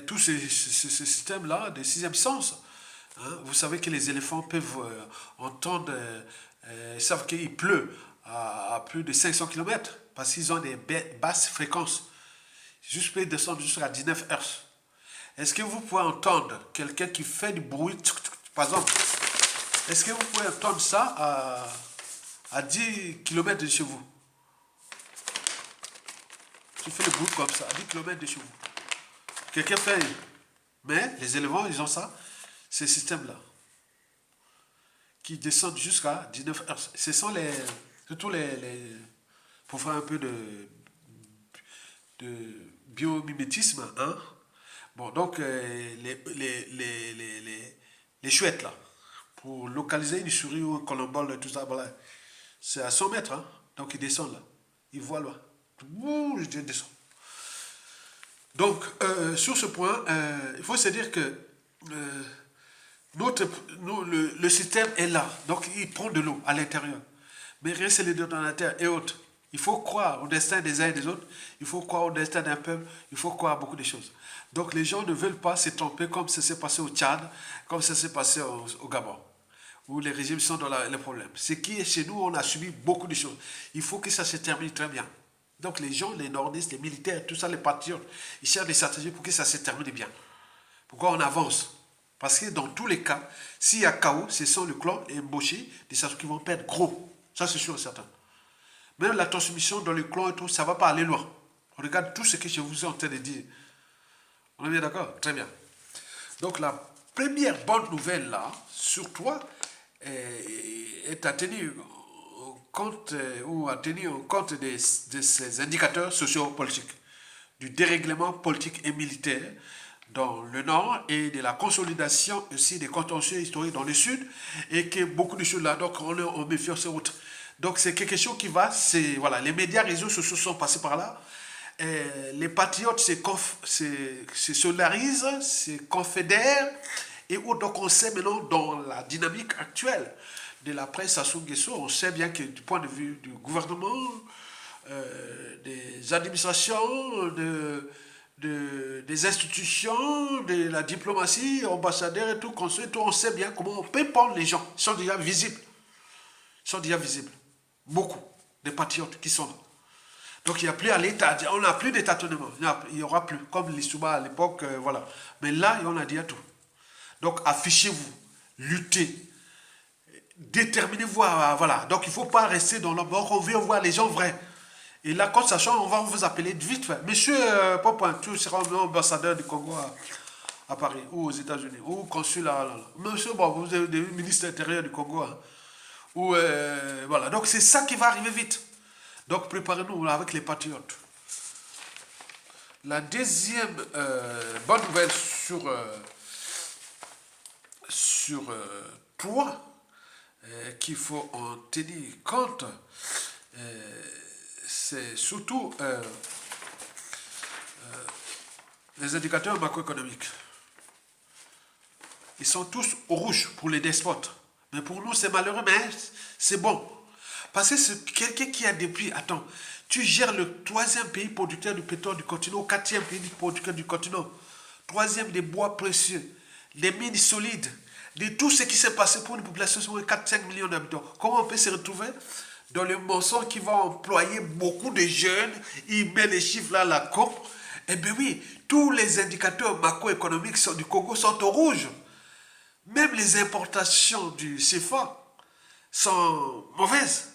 tous ces systèmes-là, des sixièmes sens. Hein. Vous savez que les éléphants peuvent entendre, savent qu'il pleut à plus de 500 km, parce qu'ils ont des basses fréquences. Juste peut descendre jusqu'à 19 Hz. Est-ce que vous pouvez entendre quelqu'un qui fait du bruit, par exemple, est-ce que vous pouvez entendre ça à 10 km de chez vous? Tu fais le bruit comme ça, à 10 km de chez vous. Quelqu'un fait, mais les éléphants, ils ont ça, ces systèmes-là, qui descendent jusqu'à 19 Hz. Ce sont surtout pour faire un peu de biomimétisme, hein. Bon, donc, les chouettes, là, pour localiser une souris ou un colombole, tout ça, voilà, c'est à 100 mètres, hein. Donc, ils descendent là. Ils voient là. Ouh, je descends. Donc, sur ce point, il faut se dire que le système est là. Donc, il prend de l'eau à l'intérieur. Mais rien, c'est les détonateurs et autres. Il faut croire au destin des uns et des autres. Il faut croire au destin d'un peuple. Il faut croire à beaucoup de choses. Donc les gens ne veulent pas se tromper comme ça s'est passé au Tchad, comme ça s'est passé au Gabon, où les régimes sont dans les problèmes. Ce qui est chez nous, on a subi beaucoup de choses. Il faut que ça se termine très bien. Donc les gens, les nordistes, les militaires, tout ça, les patriotes, ils cherchent des stratégies pour que ça se termine bien. Pourquoi on avance? Parce que dans tous les cas, s'il y a chaos, ce sont le clan et Mboshi, des Sassou qui vont perdre gros. Ça, c'est sûr et certain. Même la transmission dans le clan et tout, ça ne va pas aller loin. Regarde tout ce que je vous ai en train de dire. On est bien d'accord? Très bien. Donc la première bonne nouvelle là, sur toi, est à tenir compte ou à tenir en compte de ces indicateurs sociopolitiques, du dérèglement politique et militaire dans le nord et de la consolidation aussi des contentieux historiques dans le sud et que beaucoup de choses là, donc on méfie sur autre. Donc c'est quelque chose qui va, c'est voilà, les médias réseaux sociaux sont passés par là. Les patriotes se solidarisent, se confédèrent et donc on sait maintenant dans la dynamique actuelle de la presse Sassou Nguesso, on sait bien que du point de vue du gouvernement, des administrations, des institutions, de la diplomatie, ambassadeurs et tout, consul, tout, on sait bien comment on peut prendre les gens. Ils sont déjà visibles. Ils sont déjà visibles. Beaucoup de patriotes qui sont là. Donc il n'y a plus à l'état, on n'a plus de tâtonnement. Il n'y aura plus, comme l'Issouba à l'époque, voilà. Mais là, on a dit à tout. Donc affichez-vous, luttez, déterminez-vous, voilà. Donc il ne faut pas rester dans le bord, on veut voir les gens vrais. Et là, quand ça change, on va vous appeler vite fait. Monsieur Popin, tu seras ambassadeur du Congo à Paris, ou aux États-Unis, ou consul là. Monsieur, bon, vous êtes le ministre intérieur du Congo. Hein. Ou, voilà. Donc c'est ça qui va arriver vite. Donc préparez-nous avec les patriotes. La deuxième bonne nouvelle sur toi, qu'il faut en tenir compte, c'est surtout les indicateurs macroéconomiques. Ils sont tous au rouge pour les despotes. Mais pour nous, c'est malheureux, mais c'est bon. Parce que c'est quelqu'un qui a depuis... Attends, tu gères le troisième pays producteur du pétrole du continent, quatrième pays producteur du continent, troisième des bois précieux, des mines solides, de tout ce qui s'est passé pour une population de 4-5 millions d'habitants. Comment on peut se retrouver dans le mensonge qui va employer beaucoup de jeunes, il met les chiffres là à la coupe? Eh bien oui, tous les indicateurs macroéconomiques du Congo sont au rouge. Même les importations du CFA sont mauvaises.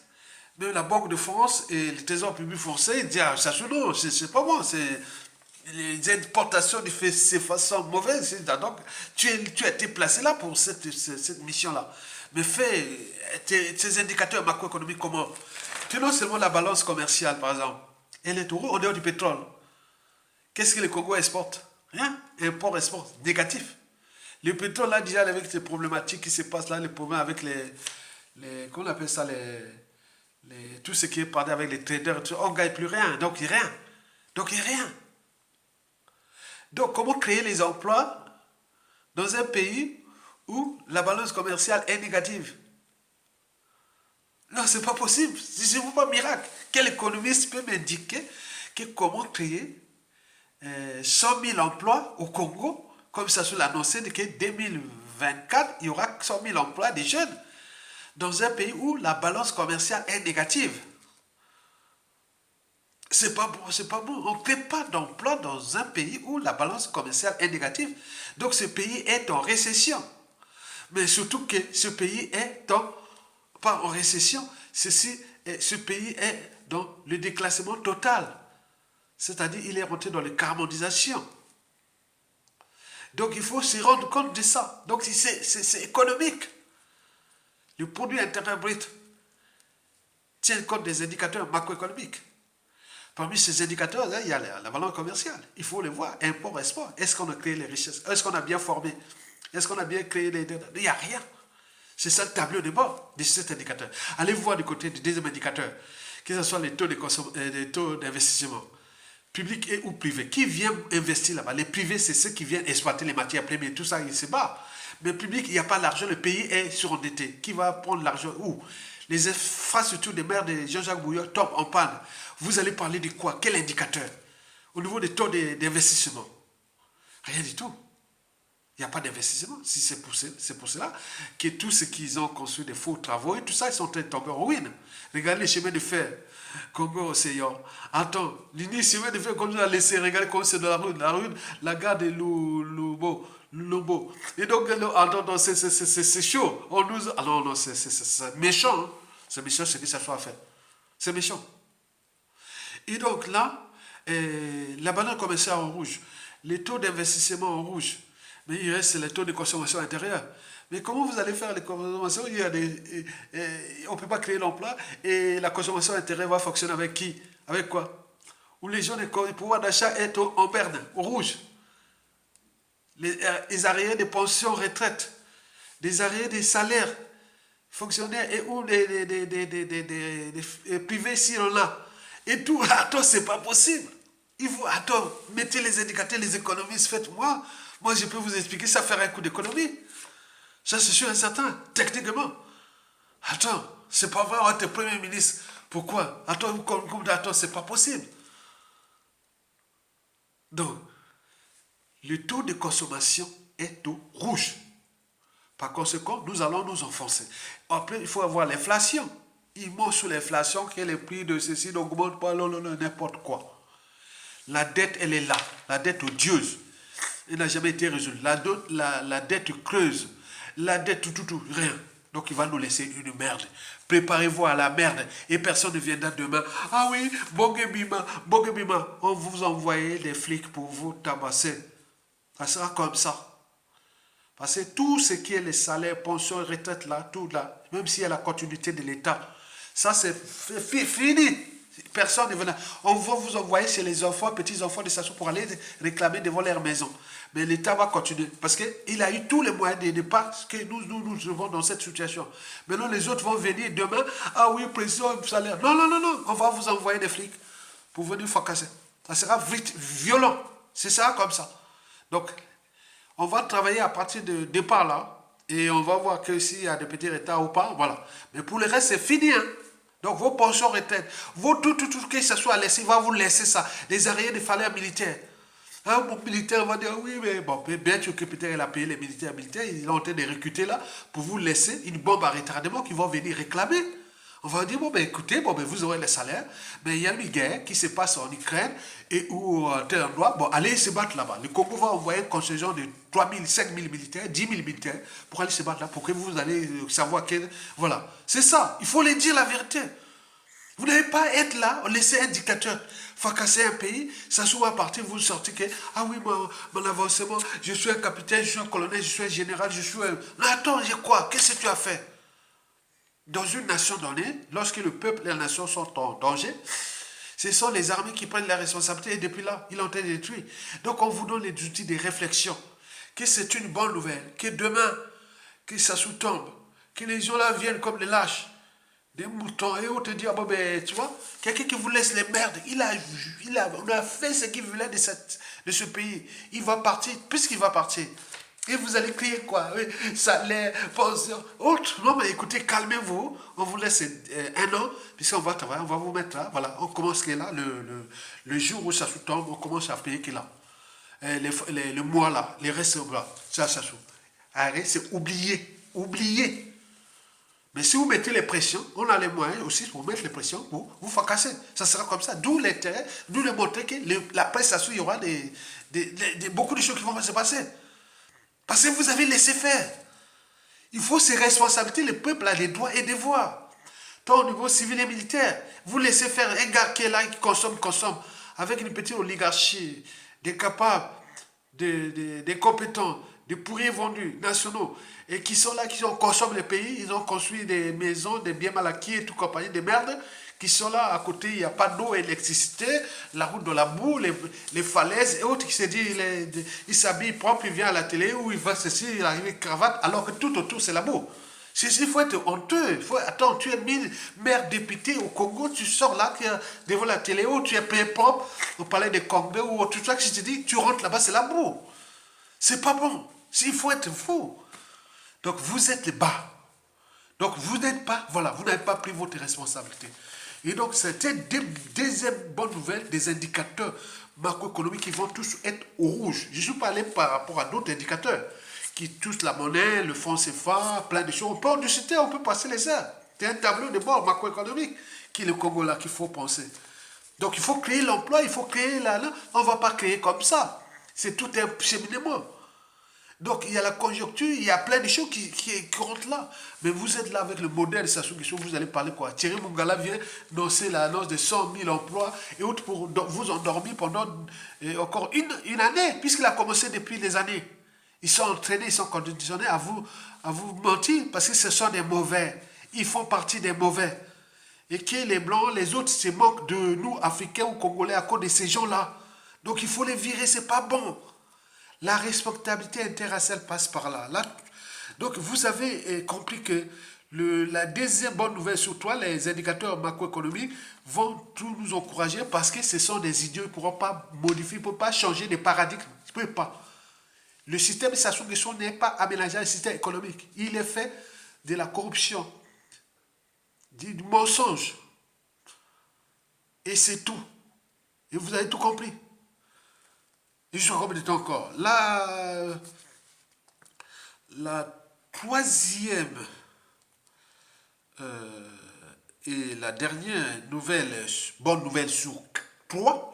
Même la Banque de France et le Trésor public français disent ah, ça non, c'est pas bon, les importations du CFA sont mauvaises. Donc, tu as été placé là pour cette mission-là. Mais fais tes indicateurs macroéconomiques comment? Tenons seulement la balance commerciale, par exemple. Elle est au dehors du pétrole. Qu'est-ce que le Congo exporte? Rien. Import-export, négatif. Le pétrole, là, déjà, avec ces problématiques qui se passent là, les problèmes avec comment on appelle ça, tout ce qui est parlé avec les traders, on ne gagne plus rien. Donc, il n'y a rien. Donc, il n'y a rien. Donc, comment créer les emplois dans un pays où la balance commerciale est négative? Non, c'est pas possible. Ce n'est pas un miracle. Quel économiste peut m'indiquer que comment créer 100 000 emplois au Congo, comme ça se l'annonçait, que 2024, il y aura 100 000 emplois des jeunes dans un pays où la balance commerciale est négative? C'est pas bon, c'est pas bon. On ne crée pas d'emploi dans un pays où la balance commerciale est négative. Donc ce pays est en récession. Mais surtout que ce pays est pas en récession, ce pays est dans le déclassement total. C'est-à-dire il est rentré dans la carbonisation. Donc il faut se rendre compte de ça. Donc c'est économique. Le produit intérieur brut tient compte des indicateurs macroéconomiques. Parmi ces indicateurs, là, il y a la valeur commerciale. Il faut les voir. Import, export. Est-ce qu'on a créé les richesses? Est-ce qu'on a bien formé? Est-ce qu'on a bien créé les... Il n'y a rien. C'est ça le tableau de bord de cet indicateur. Allez voir du côté du deuxième indicateur, que ce soit les taux d'investissement, public et ou privé. Qui vient investir là-bas? Les privés, c'est ceux qui viennent exploiter les matières premières, tout ça, ils se battent. Mais le public, il n'y a pas l'argent, le pays est surendetté. Qui va prendre l'argent où? Les infrastructures des maires de Jean-Jacques Bouillon tombent en panne. Vous allez parler de quoi? Quel indicateur? Au niveau des taux d'investissement? Rien du tout. Il n'y a pas d'investissement. Si c'est pour cela que tous ceux qui ont construit des faux travaux et tout ça, ils sont en train de tomber en ruine. Regardez les chemins de fer. Congo-Océan. Attends, les chemins de fer qu'on nous a laissé, regardez comme c'est dans la rue, la gare de Lobo. Et donc, attends, c'est chaud. On nous... Ah non, c'est méchant. Hein. C'est méchant ce que ça soit fait. C'est méchant. Et donc là, la banane commençait en rouge. Les taux d'investissement en rouge. Mais il reste les taux de consommation intérieure. Mais comment vous allez faire les consommations? On ne peut pas créer l'emploi et la consommation intérieure va fonctionner avec qui? Avec quoi? Où les gens, le pouvoir d'achat est en berne, au rouge. Les arriérés des pensions retraite, des arriérés des salaires fonctionnaires et où les privés si on a. Et tout, attends, c'est pas possible. Il faut, attends, mettez les indicateurs, les économistes, faites-moi. Moi, je peux vous expliquer ça, faire un coup d'économie. Ça, c'est sûr et certain, techniquement. Attends, c'est pas vrai, on était Premier ministre. Pourquoi? Attends, c'est pas possible. Donc, le taux de consommation est au rouge. Par conséquent, nous allons nous enfoncer. Après, il faut avoir l'inflation. Il monte sur l'inflation que les prix de ceci n'augmentent pas, n'importe quoi. La dette, elle est là. La dette odieuse. Elle n'a jamais été résolue. La dette creuse. La dette, tout, rien. Donc il va nous laisser une merde. Préparez-vous à la merde. Et personne ne viendra demain. Ah oui, Bogebima, on vous envoie des flics pour vous tabasser. Ça sera comme ça. Parce que tout ce qui est les salaires, pensions, retraites, là, tout là, même s'il y a la continuité de l'État, ça c'est fini. Personne ne viendra. On va vous envoyer chez les enfants, petits-enfants de Sassou pour aller réclamer devant leur maison. Mais l'État va continuer. Parce qu'il a eu tous les moyens de pas que nous sommes dans cette situation. Maintenant, les autres vont venir demain. Ah oui, président, salaire. Non, on va vous envoyer des flics pour venir fracasser. Ça sera vite, violent. C'est ça comme ça. Donc, on va travailler à partir de départ là. Et on va voir que s'il y a des petits retards ou pas. Voilà. Mais pour le reste, c'est fini. Hein. Donc, vos pensions retraites, tout, que ce soit laissé, il va vous laisser ça. Les arriérés des salaires militaires. Un bon militaire va dire oui, mais bon, bien sûr que peut-être il a payé les militaires, ils sont en train de recruter là pour vous laisser une bombe à retardement qui vont venir réclamer. On va dire, bon, ben écoutez, bon, ben vous aurez les salaires, mais il y a une guerre qui se passe en Ukraine et où tel endroit, bon, allez se battre là-bas. Le Congo va envoyer un contingent de 3 000, 5 000 militaires, 10 000 militaires pour aller se battre là, pour que vous allez savoir que. Voilà. C'est ça. Il faut les dire la vérité. Vous n'allez pas être là, laisser un dictateur fracasser un pays, ça soit à partir, vous sortez que, ah oui, mon avancement, je suis un capitaine, je suis un colonel, je suis un général, je suis un. Non, attends, j'ai quoi? Qu'est-ce que tu as fait? Dans une nation donnée, lorsque le peuple et la nation sont en danger, ce sont les armées qui prennent la responsabilité et depuis là, ils ont été détruits. Donc on vous donne les outils de réflexion, que c'est une bonne nouvelle, que demain, que ça sous-tombe, que les gens là viennent comme les lâches, des moutons, et on te dit, ah bon, ben, tu vois, quelqu'un qui vous laisse les merdes, on a fait ce qu'il voulait de ce pays. Il va partir, puisqu'il va partir. Et vous allez crier quoi? Oui, salaire, pension, autre. Non, mais écoutez, calmez-vous. On vous laisse un an, puisqu'on va travailler, on va vous mettre là. Voilà, on commence là, le jour où ça tombe, on commence à payer qu'il là. Le mois là, les restes là, ça sous. Arrête, c'est oublié. Mais si vous mettez les pressions, on a les moyens aussi pour mettre les pressions pour vous fracasser. Ça sera comme ça. D'où l'intérêt, d'où le montrer que la presse, il y aura beaucoup de choses qui vont se passer. Parce que vous avez laissé faire. Il faut se responsabiliser. Le peuple a des droits et des devoirs. Tant au niveau civil et militaire, vous laissez faire un gars qui est là, qui consomme, avec une petite oligarchie, des capables, des compétents, des pourriers vendus nationaux, et qui sont là, qui consomment le pays. Ils ont construit des maisons, des biens mal acquis et tout compagnie, des merdes, qui sont là à côté, il n'y a pas d'eau et d'électricité, la route de la boue, les falaises et autres, qui se dit, il s'habille propre, il vient à la télé, ou il va ceci, il arrive avec cravate, alors que tout autour c'est la boue. Il faut être honteux. Attends, tu es maire député au Congo, tu sors là, devant la télé, ou tu es payé propre, au palais de Congo, ou tout ça, qui te dit, tu rentres là-bas, c'est la boue. C'est pas bon. Il faut être fou. Donc vous êtes les bas. Donc vous n'êtes pas, voilà, vous n'avez pas pris votre responsabilité. Et donc c'était deuxième bonne nouvelle, des indicateurs macroéconomiques qui vont tous être au rouge. Je suis parlé par rapport à d'autres indicateurs qui touchent la monnaie, le franc CFA, plein de choses. On peut en discuter, on peut passer les heures. C'est un tableau de bord macroéconomique qui est le Congo là qu'il faut penser. Donc il faut créer l'emploi, il faut créer là. On ne va pas créer comme ça. C'est tout un cheminement. Donc, il y a la conjoncture, il y a plein de choses qui rentrent là. Mais vous êtes là avec le modèle Sassou Nguesso, vous allez parler quoi? Thierry Mungala vient annoncer l'annonce de 100 000 emplois et autres pour vous endormir pendant encore une année, puisqu'il a commencé depuis des années. Ils sont entraînés, ils sont conditionnés à vous mentir, parce que ce sont des mauvais. Ils font partie des mauvais. Et que les Blancs, les autres se moquent de nous, Africains ou Congolais, à cause de ces gens-là. Donc il faut les virer, c'est pas bon. La respectabilité interraciale passe par là. Donc vous avez compris que la deuxième bonne nouvelle sur toi, les indicateurs macroéconomiques vont tout nous encourager parce que ce sont des idiots, ils ne pourront pas modifier, ils ne peuvent pas changer de paradigme. Ils ne peuvent pas. Le système Sassou Nguesso n'est pas aménagé à un système économique. Il est fait de la corruption, du mensonge. Et c'est tout. Et vous avez tout compris. Et je suis combien de temps encore? La troisième et la dernière bonne nouvelle sur trois,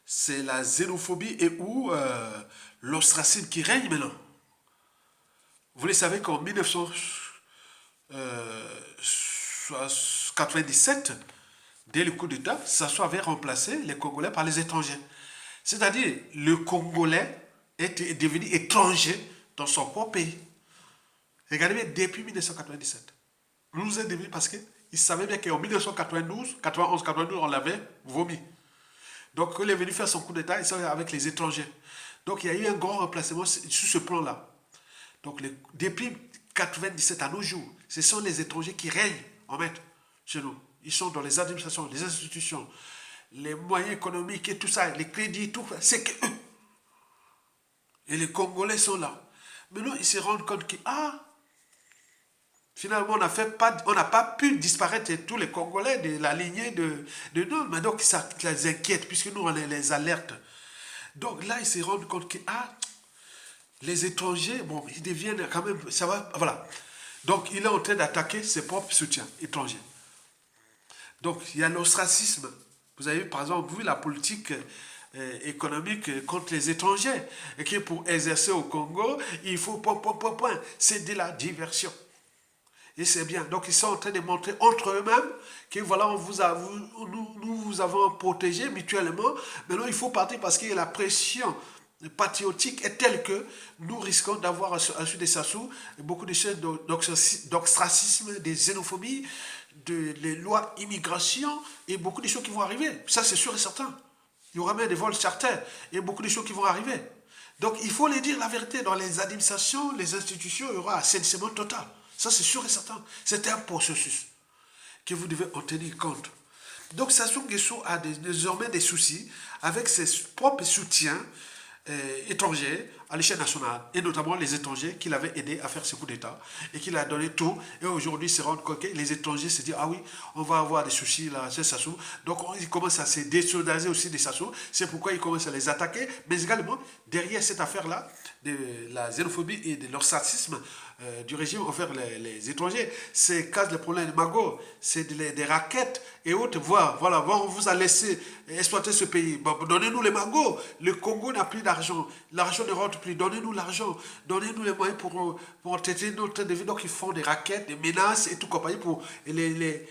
c'est la xénophobie et ou l'ostracisme qui règne maintenant. Vous le savez qu'en 1997, dès le coup d'État, Sassou avait remplacé les Congolais par les étrangers. C'est-à-dire, le Congolais est devenu étranger dans son propre pays. Regardez bien, depuis 1997. Nous nous sommes devenus parce qu'ils savaient bien qu'en 1992, 91, 92, on l'avait vomi. Donc, quand il est venu faire son coup d'État, il s'est avec les étrangers. Donc, il y a eu un grand remplacement sur ce plan-là. Donc, depuis 97 à nos jours, ce sont les étrangers qui règnent en maître chez nous. Ils sont dans les administrations, les institutions, les moyens économiques et tout ça, les crédits, tout ça, c'est qu'eux. Et les Congolais sont là. Maintenant, ils se rendent compte que, finalement, on n'a pas pu disparaître tous les Congolais de la lignée de nous. Mais donc, ça les inquiète, puisque nous, on les alerte. Donc là, ils se rendent compte que, les étrangers, bon, ils deviennent quand même, ça va, voilà. Donc, il est en train d'attaquer ses propres soutiens étrangers. Donc, il y a l'ostracisme. Vous avez, par exemple, vu la politique économique contre les étrangers. Et que pour exercer au Congo, il faut point. C'est de la diversion. Et c'est bien. Donc, ils sont en train de montrer entre eux-mêmes que voilà, nous vous avons protégé mutuellement. Maintenant, il faut partir parce que la pression patriotique est telle que nous risquons d'avoir à suite des Sassou beaucoup de choses d'ostracisme, de xénophobie, les lois immigration et beaucoup de choses qui vont arriver. Ça, c'est sûr et certain. Il y aura même des vols charters et beaucoup de choses qui vont arriver. Donc, il faut les dire la vérité. Dans les administrations, les institutions, il y aura un assainissement total. Ça, c'est sûr et certain. C'est un processus que vous devez en tenir compte. Donc, Sassou Nguesso a désormais des soucis avec ses propres soutiens étrangers à l'échelle nationale, et notamment les étrangers qu'il avait aidé à faire ce coup d'État, et qu'il a donné tout, et aujourd'hui il se rend compte que les étrangers se disent, ah oui, on va avoir des soucis là, c'est Sassou, donc il commence à se désolidariser aussi des Sassou, c'est pourquoi il commence à les attaquer, mais également, derrière cette affaire-là, de la xénophobie et de l'ostracisme du régime envers les étrangers, c'est casse le problème de Mago, c'est des raquettes et autres, voilà, on vous a laissé exploiter ce pays, bon, donnez-nous les Mago, le Congo n'a plus d'argent, l'argent ne rentre plus, donnez-nous l'argent, donnez-nous les moyens pour traiter notre vie, donc ils font des raquettes, des menaces et tout compagnie pour les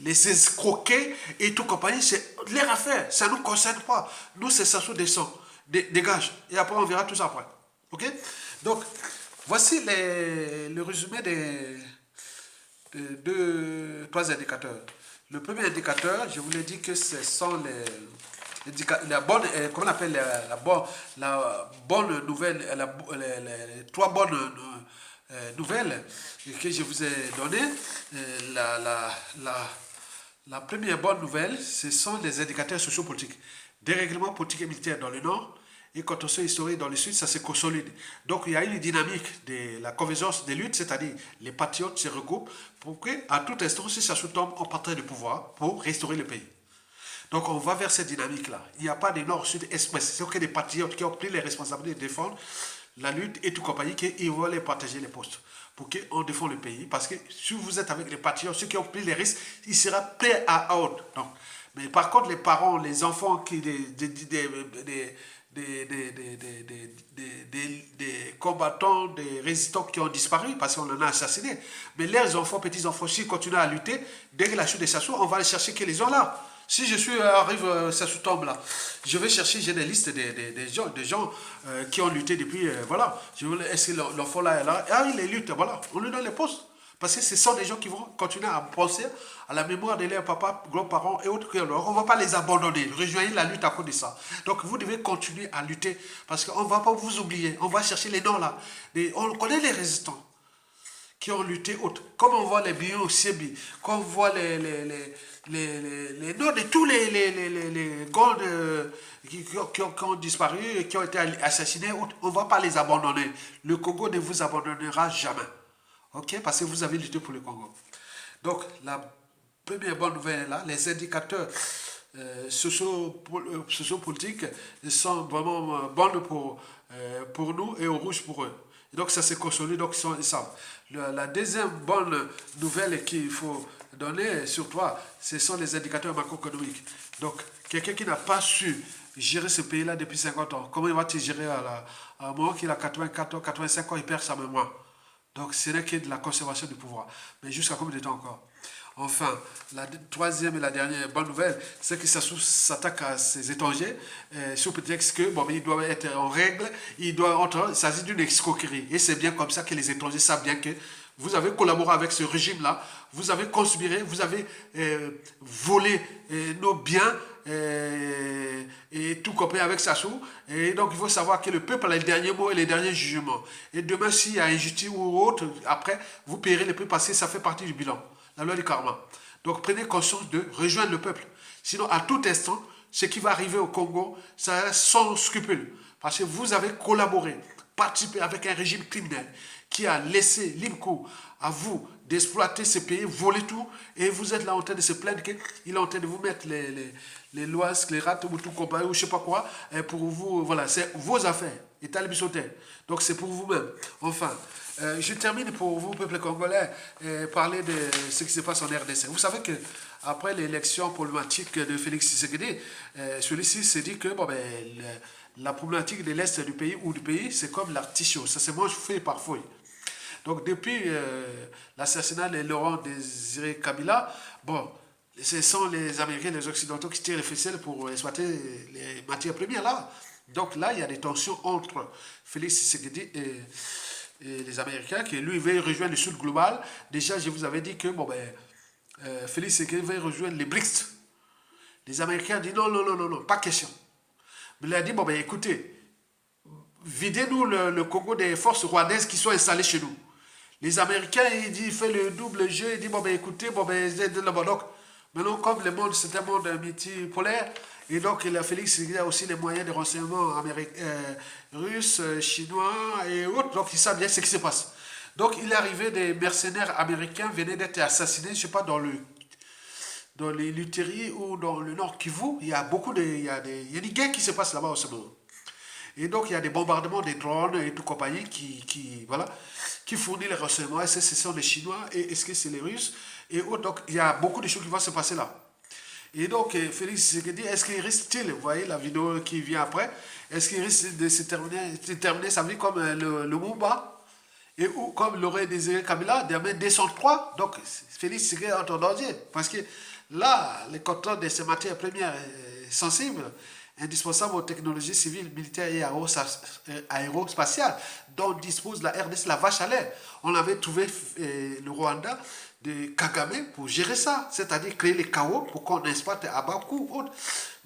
escroquer et tout compagnie, c'est leur affaire, ça ne nous concerne pas, nous c'est Sassou descend, dégage, et après on verra tout ça après, ok? Donc, voici le résumé des trois indicateurs. Le premier indicateur, je vous l'ai dit que ce sont la bonne, comment on appelle la bonne nouvelle, les trois bonnes nouvelles que je vous ai données. La première bonne nouvelle, ce sont les indicateurs sociopolitiques. Dérèglement politique et militaire dans le nord, et contentieux historique dans le sud, ça se consolide. Donc il y a une dynamique de la convergence des luttes, c'est-à-dire les patriotes se regroupent pour qu'à tout instant, si ça se tombe, on partage le pouvoir pour restaurer le pays. Donc on va vers cette dynamique-là. Il n'y a pas de nord-sud express. C'est que des patriotes qui ont pris les responsabilités de défendre la lutte et tout compagnie, qu'ils vont les partager les postes pour qu'on défende le pays. Parce que si vous êtes avec les patriotes, ceux qui ont pris les risques, ils seront prêts à autre. Donc, mais par contre, les parents, les enfants des combattants, des résistants qui ont disparu parce qu'on en a assassiné. Mais leurs enfants, petits-enfants, s'ils continuent à lutter, dès que la chute de Sassou, on va aller chercher qu'ils ont là. Si je suis arrive Sassou tombe là, je vais chercher, j'ai des listes des gens qui ont lutté depuis, voilà. Est-ce que l'enfant là est là? Ah, il est lutte, voilà. On lui donne les postes. Parce que ce sont des gens qui vont continuer à penser à la mémoire de leurs papas, grands-parents et autres. On ne va pas les abandonner. Rejoignez la lutte à cause de ça. Donc vous devez continuer à lutter parce qu'on ne va pas vous oublier. On va chercher les noms là. On connaît les résistants qui ont lutté autres. Comme on voit les Bions au Sébi, comme on voit les noms de tous les grands qui ont disparu et qui ont été assassinés, on ne va pas les abandonner. Le Congo ne vous abandonnera jamais. Ok, parce que vous avez lutté pour le Congo. Donc, la première bonne nouvelle est là, les indicateurs sociopolitiques sont vraiment bonnes pour nous et au rouge pour eux. Et donc, ça s'est consolidé, donc ils savent. La deuxième bonne nouvelle qu'il faut donner sur toi, ce sont les indicateurs macroéconomiques. Donc, quelqu'un qui n'a pas su gérer ce pays-là depuis 50 ans, comment il va-t-il gérer à un moment qu'il a 84 ans, 85 ans, il perd sa mémoire. Donc, ce n'est que de la conservation du pouvoir. Mais jusqu'à combien de temps encore? Enfin, la troisième et la dernière bonne nouvelle, c'est que ça s'attaque à ces étrangers sous prétexte que bon, ils doivent être en règle, il s'agit d'une escroquerie. Et c'est bien comme ça que les étrangers savent bien que vous avez collaboré avec ce régime-là, vous avez conspiré, vous avez volé nos biens et tout compris avec Sassou. Et donc il faut savoir que le peuple a le dernier mot et les derniers jugements. Et demain, s'il y a injustice ou autre, après, vous paierez le prix parce que ça fait partie du bilan. La loi du karma. Donc prenez conscience de rejoindre le peuple. Sinon, à tout instant, ce qui va arriver au Congo, ça reste sans scrupule. Parce que vous avez collaboré, participé avec un régime criminel qui a laissé libre cours à vous d'exploiter ce pays, voler tout, et vous êtes là en train de se plaindre qu'il est en train de vous mettre les lois sclérates ou tout compagnie ou je sais pas quoi, pour vous, voilà, c'est vos affaires, État libissotaire. Donc c'est pour vous-même. Enfin, je termine pour vous, peuple congolais, parler de ce qui se passe en RDC. Vous savez que après l'élection problématique de Félix Tshisekedi, celui-ci s'est dit que bon, la problématique de l'Est du pays ou du pays, c'est comme l'artichaut, ça se mange feuille par feuille. Donc depuis l'assassinat de Laurent Désiré Kabila, bon, ce sont les Américains, les Occidentaux qui tirent les ficelles pour exploiter les matières premières là. Donc là, il y a des tensions entre Félix Tshisekedi et les Américains, qui lui veut rejoindre le Sud global. Déjà, je vous avais dit que bon, Félix Tshisekedi veut rejoindre les BRICS. Les Américains disent non, non, non, non, non, pas question. Mais il a dit, bon, écoutez, videz-nous le Congo des forces rwandaises qui sont installées chez nous. Les Américains, il fait le double jeu, il dit, bon, écoutez, donc, maintenant, comme le monde, c'est un monde multipolaire, et donc, Félix il a aussi les moyens de renseignement russes, chinois et autres, donc il sait bien ce qui se passe. Donc, il est arrivé des mercenaires américains venaient d'être assassinés, je ne sais pas, dans les Lutheries ou dans le Nord Kivu, il y a il y a des guerres qui se passent là-bas en ce moment. Et donc, il y a des bombardements, des drones et tout compagnie qui fournissent les renseignements. Est-ce que ce sont les Chinois et est-ce que c'est les Russes et autres. Donc, il y a beaucoup de choses qui vont se passer là. Et donc, Félix Tshisekedi, est-ce qu'il risque-t-il, vous voyez la vidéo qui vient après, est-ce qu'il risque de se terminer sa vie comme le Mumba et ou comme l'aurait désiré Kabila, demain 203. Donc, Félix Tshisekedi est en danger. Parce que là, le contrôle de ces matières premières sensibles, indispensables aux technologies civiles, militaires et aérospatiales, dont dispose la RDC, la vache à lait. On avait trouvé le Rwanda de Kagame pour gérer ça, c'est-à-dire créer les chaos pour qu'on exploite à bas coût.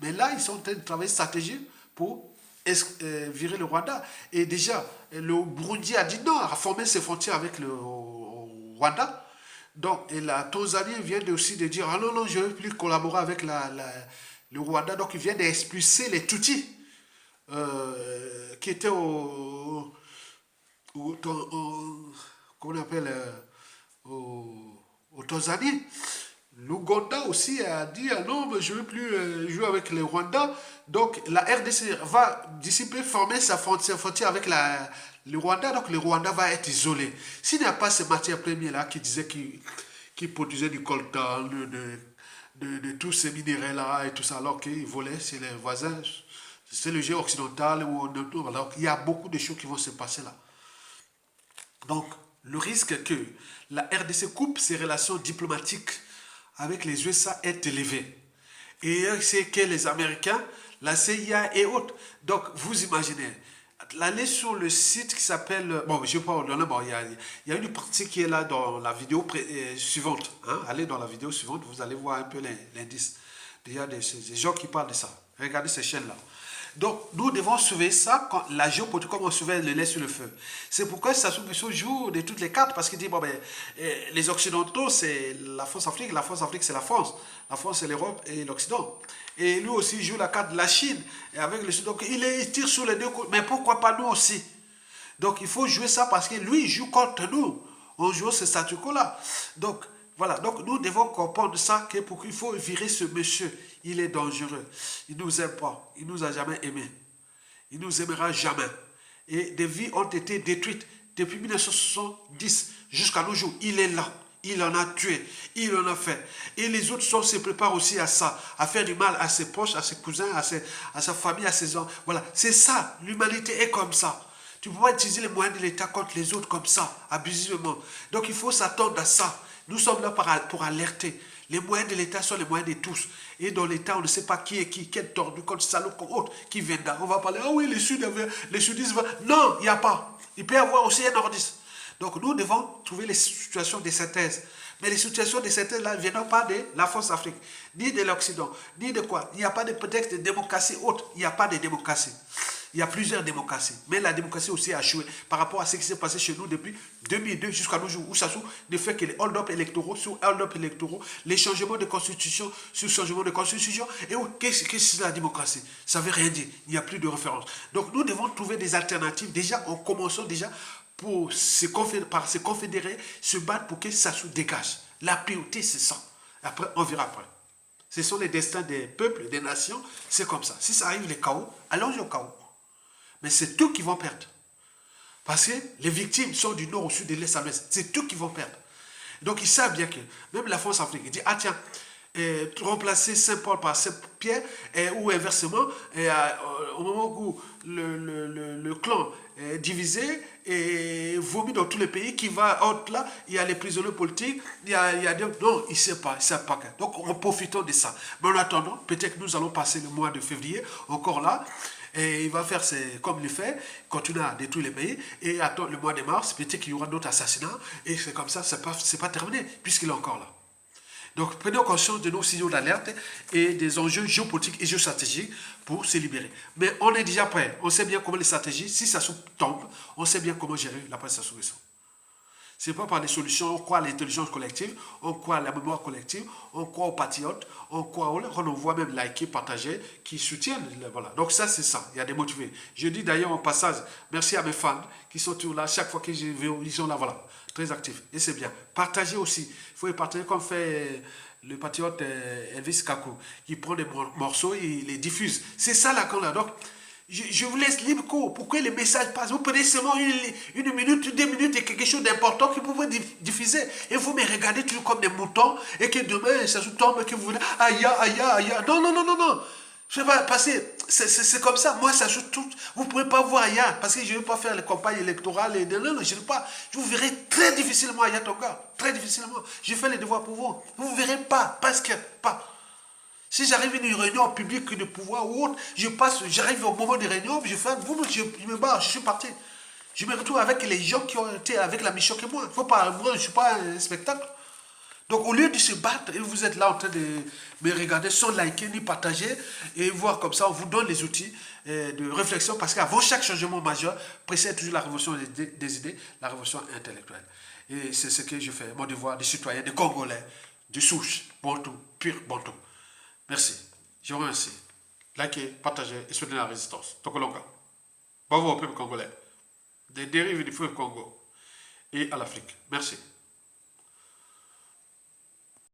Mais là, ils sont en train de travailler stratégie pour virer le Rwanda. Et déjà, le Burundi a dit non, a formé ses frontières avec le Rwanda. Donc, et la Tanzanie vient aussi de dire ah non, non, je ne veux plus collaborer avec le Rwanda. Donc, ils viennent d'expulser les Tutsis qui étaient qu'on appelle au Tanzanie. L'Ouganda aussi a dit ah non, mais je ne veux plus jouer avec les Rwandais. Donc la RDC va d'ici peu former sa frontière avec le Rwanda. Donc le Rwanda va être isolé. S'il n'y a pas ces matières premières-là qui disaient qu'ils produisaient du coltan, de tous ces minéraux-là et tout ça, alors qu'ils volaient chez les voisins, C'est le jeu occidental où on autour. Alors il y a beaucoup de choses qui vont se passer là. Donc, le risque que la RDC coupe ses relations diplomatiques avec les USA est élevé. Et c'est que les Américains, la CIA et autres. Donc, vous imaginez, allez sur le site qui s'appelle... Bon, je ne vais pas vous donner, bon, il y a une partie qui est là dans la vidéo suivante. Hein? Allez dans la vidéo suivante, vous allez voir un peu l'indice. Il y a des gens qui parlent de ça. Regardez ces chaînes-là. Donc, nous devons surveiller ça, quand la géopolitique, comme on surveille le lait sur le feu. C'est pourquoi Sassou Nguesso joue de toutes les cartes, parce qu'il dit, bon, ben, les Occidentaux, c'est la France-Afrique c'est la France. La France, c'est l'Europe et l'Occident. Et lui aussi joue la carte de la Chine, et avec le Sud. Donc, il tire sur les deux côtés. Mais pourquoi pas nous aussi? Donc, il faut jouer ça parce que lui, il joue contre nous. On joue ce statu quo-là. Donc, voilà. Donc, nous devons comprendre ça, qu'il faut virer ce monsieur. Il est dangereux. Il ne nous aime pas. Il ne nous a jamais aimés. Il ne nous aimera jamais. Et des vies ont été détruites depuis 1970 jusqu'à nos jours. Il est là. Il en a tué. Il en a fait. Et les autres se préparent aussi à ça, à faire du mal à ses proches, à ses cousins, à sa famille, à ses enfants. Voilà. C'est ça. L'humanité est comme ça. Tu ne peux pas utiliser les moyens de l'État contre les autres comme ça, abusivement. Donc il faut s'attendre à ça. Nous sommes là pour alerter. Les moyens de l'État sont les moyens de tous. Et dans l'État, on ne sait pas qui est qui, quel tordu, quel salaud, quel autre qui viendra. On va parler, ah oui, les sudistes veulent. Non, il n'y a pas. Il peut y avoir aussi un nordiste. Donc nous devons trouver les situations de synthèse. Mais les situations de synthèse-là ne viennent pas de la France-Afrique, ni de l'Occident, ni de quoi. Il n'y a pas de prétexte de démocratie autre. Il n'y a pas de démocratie. Il y a plusieurs démocraties. Mais la démocratie aussi a joué par rapport à ce qui s'est passé chez nous depuis 2002 jusqu'à nos jours. Où ça ne fait que les hold-up électoraux sur hold-up électoraux, les changements de constitution sur changements de constitution. Et qu'est-ce que c'est la démocratie? Ça ne veut rien dire. Il n'y a plus de référence. Donc nous devons trouver des alternatives. Déjà, en commençant déjà pour se confédérer, se battre pour que ça se dégage. La priorité, c'est ça. Après, on verra après. Ce sont les destins des peuples, des nations. C'est comme ça. Si ça arrive, les chaos, allons au chaos. Mais c'est eux qui vont perdre. Parce que les victimes sont du nord au sud, de l'est à l'ouest. C'est eux qui vont perdre. Donc ils savent bien que même la France-Afrique dit, ah tiens, remplacer Saint-Paul par Saint-Pierre, ou inversement, au moment où le clan est divisé et vomi dans tous les pays, qui va autre là, il y a les prisonniers politiques, il y a des... Non, ils ne savent pas, Donc en profitant de ça. Mais en attendant, peut-être que nous allons passer le mois de février, encore là, et il va faire comme il le fait, continuer à détruire les pays, et attendre le mois de mars, peut-être qu'il y aura d'autres assassinats, et c'est comme ça, c'est pas terminé, puisqu'il est encore là. Donc prenons conscience de nos signaux d'alerte et des enjeux géopolitiques et géostratégiques pour se libérer. Mais on est déjà prêt, on sait bien comment les stratégies, si ça tombe, on sait bien comment gérer la presse à ça. Ce n'est pas par des solutions, on croit à l'intelligence collective, on croit à la mémoire collective, on croit aux patriotes, on voit même liker, partager, qui soutiennent. Voilà. Donc ça, c'est ça. Il y a des motivés. Je dis d'ailleurs en passage, merci à mes fans qui sont toujours là. Chaque fois que je vais, ils sont là, voilà. Très actifs. Et c'est bien. Partagez aussi. Il faut les partager comme fait le patriote Elvis Kakou, qui prend des morceaux et il les diffuse. C'est ça là qu'on a. Donc, je vous laisse libre cours pour que les messages passent. Vous prenez seulement une minute, 2 minutes et quelque chose d'important que vous pouvez diffuser. Et vous me regardez toujours comme des moutons et que demain, ça se tombe, que vous voulez, aïe, aïe, aïe. Non, non, non, non, non. Je vais pas passer. C'est comme ça. Moi, ça se tout. Vous ne pouvez pas voir ailleurs parce que je ne vais pas faire les campagnes électorales. Non, non, je ne vais pas. Je vous verrai très difficilement ailleurs, ton gars. Très difficilement. Je fais les devoirs pour vous. Vous ne verrez pas parce que pas. Si j'arrive à une réunion publique de pouvoir ou autre, j'arrive au moment des réunions, je me barre, je suis parti. Je me retrouve avec les gens qui ont été avec la mission que moi. Faut pas, moi, je ne suis pas un spectacle. Donc au lieu de se battre, et vous êtes là en train de me regarder sans liker ni partager, et voir comme ça, on vous donne les outils de réflexion, parce qu'avant chaque changement majeur, précède toujours la révolution des idées, la révolution intellectuelle. Et c'est ce que je fais, mon devoir de citoyen, de Congolais, de souche, Bantou, pur Bantou. Merci. Je vous remercie. Likez, partagez et soutenez la résistance. Tokolonga. Bravo au peuple congolais. Des dérives du fleuve Congo et à l'Afrique. Merci.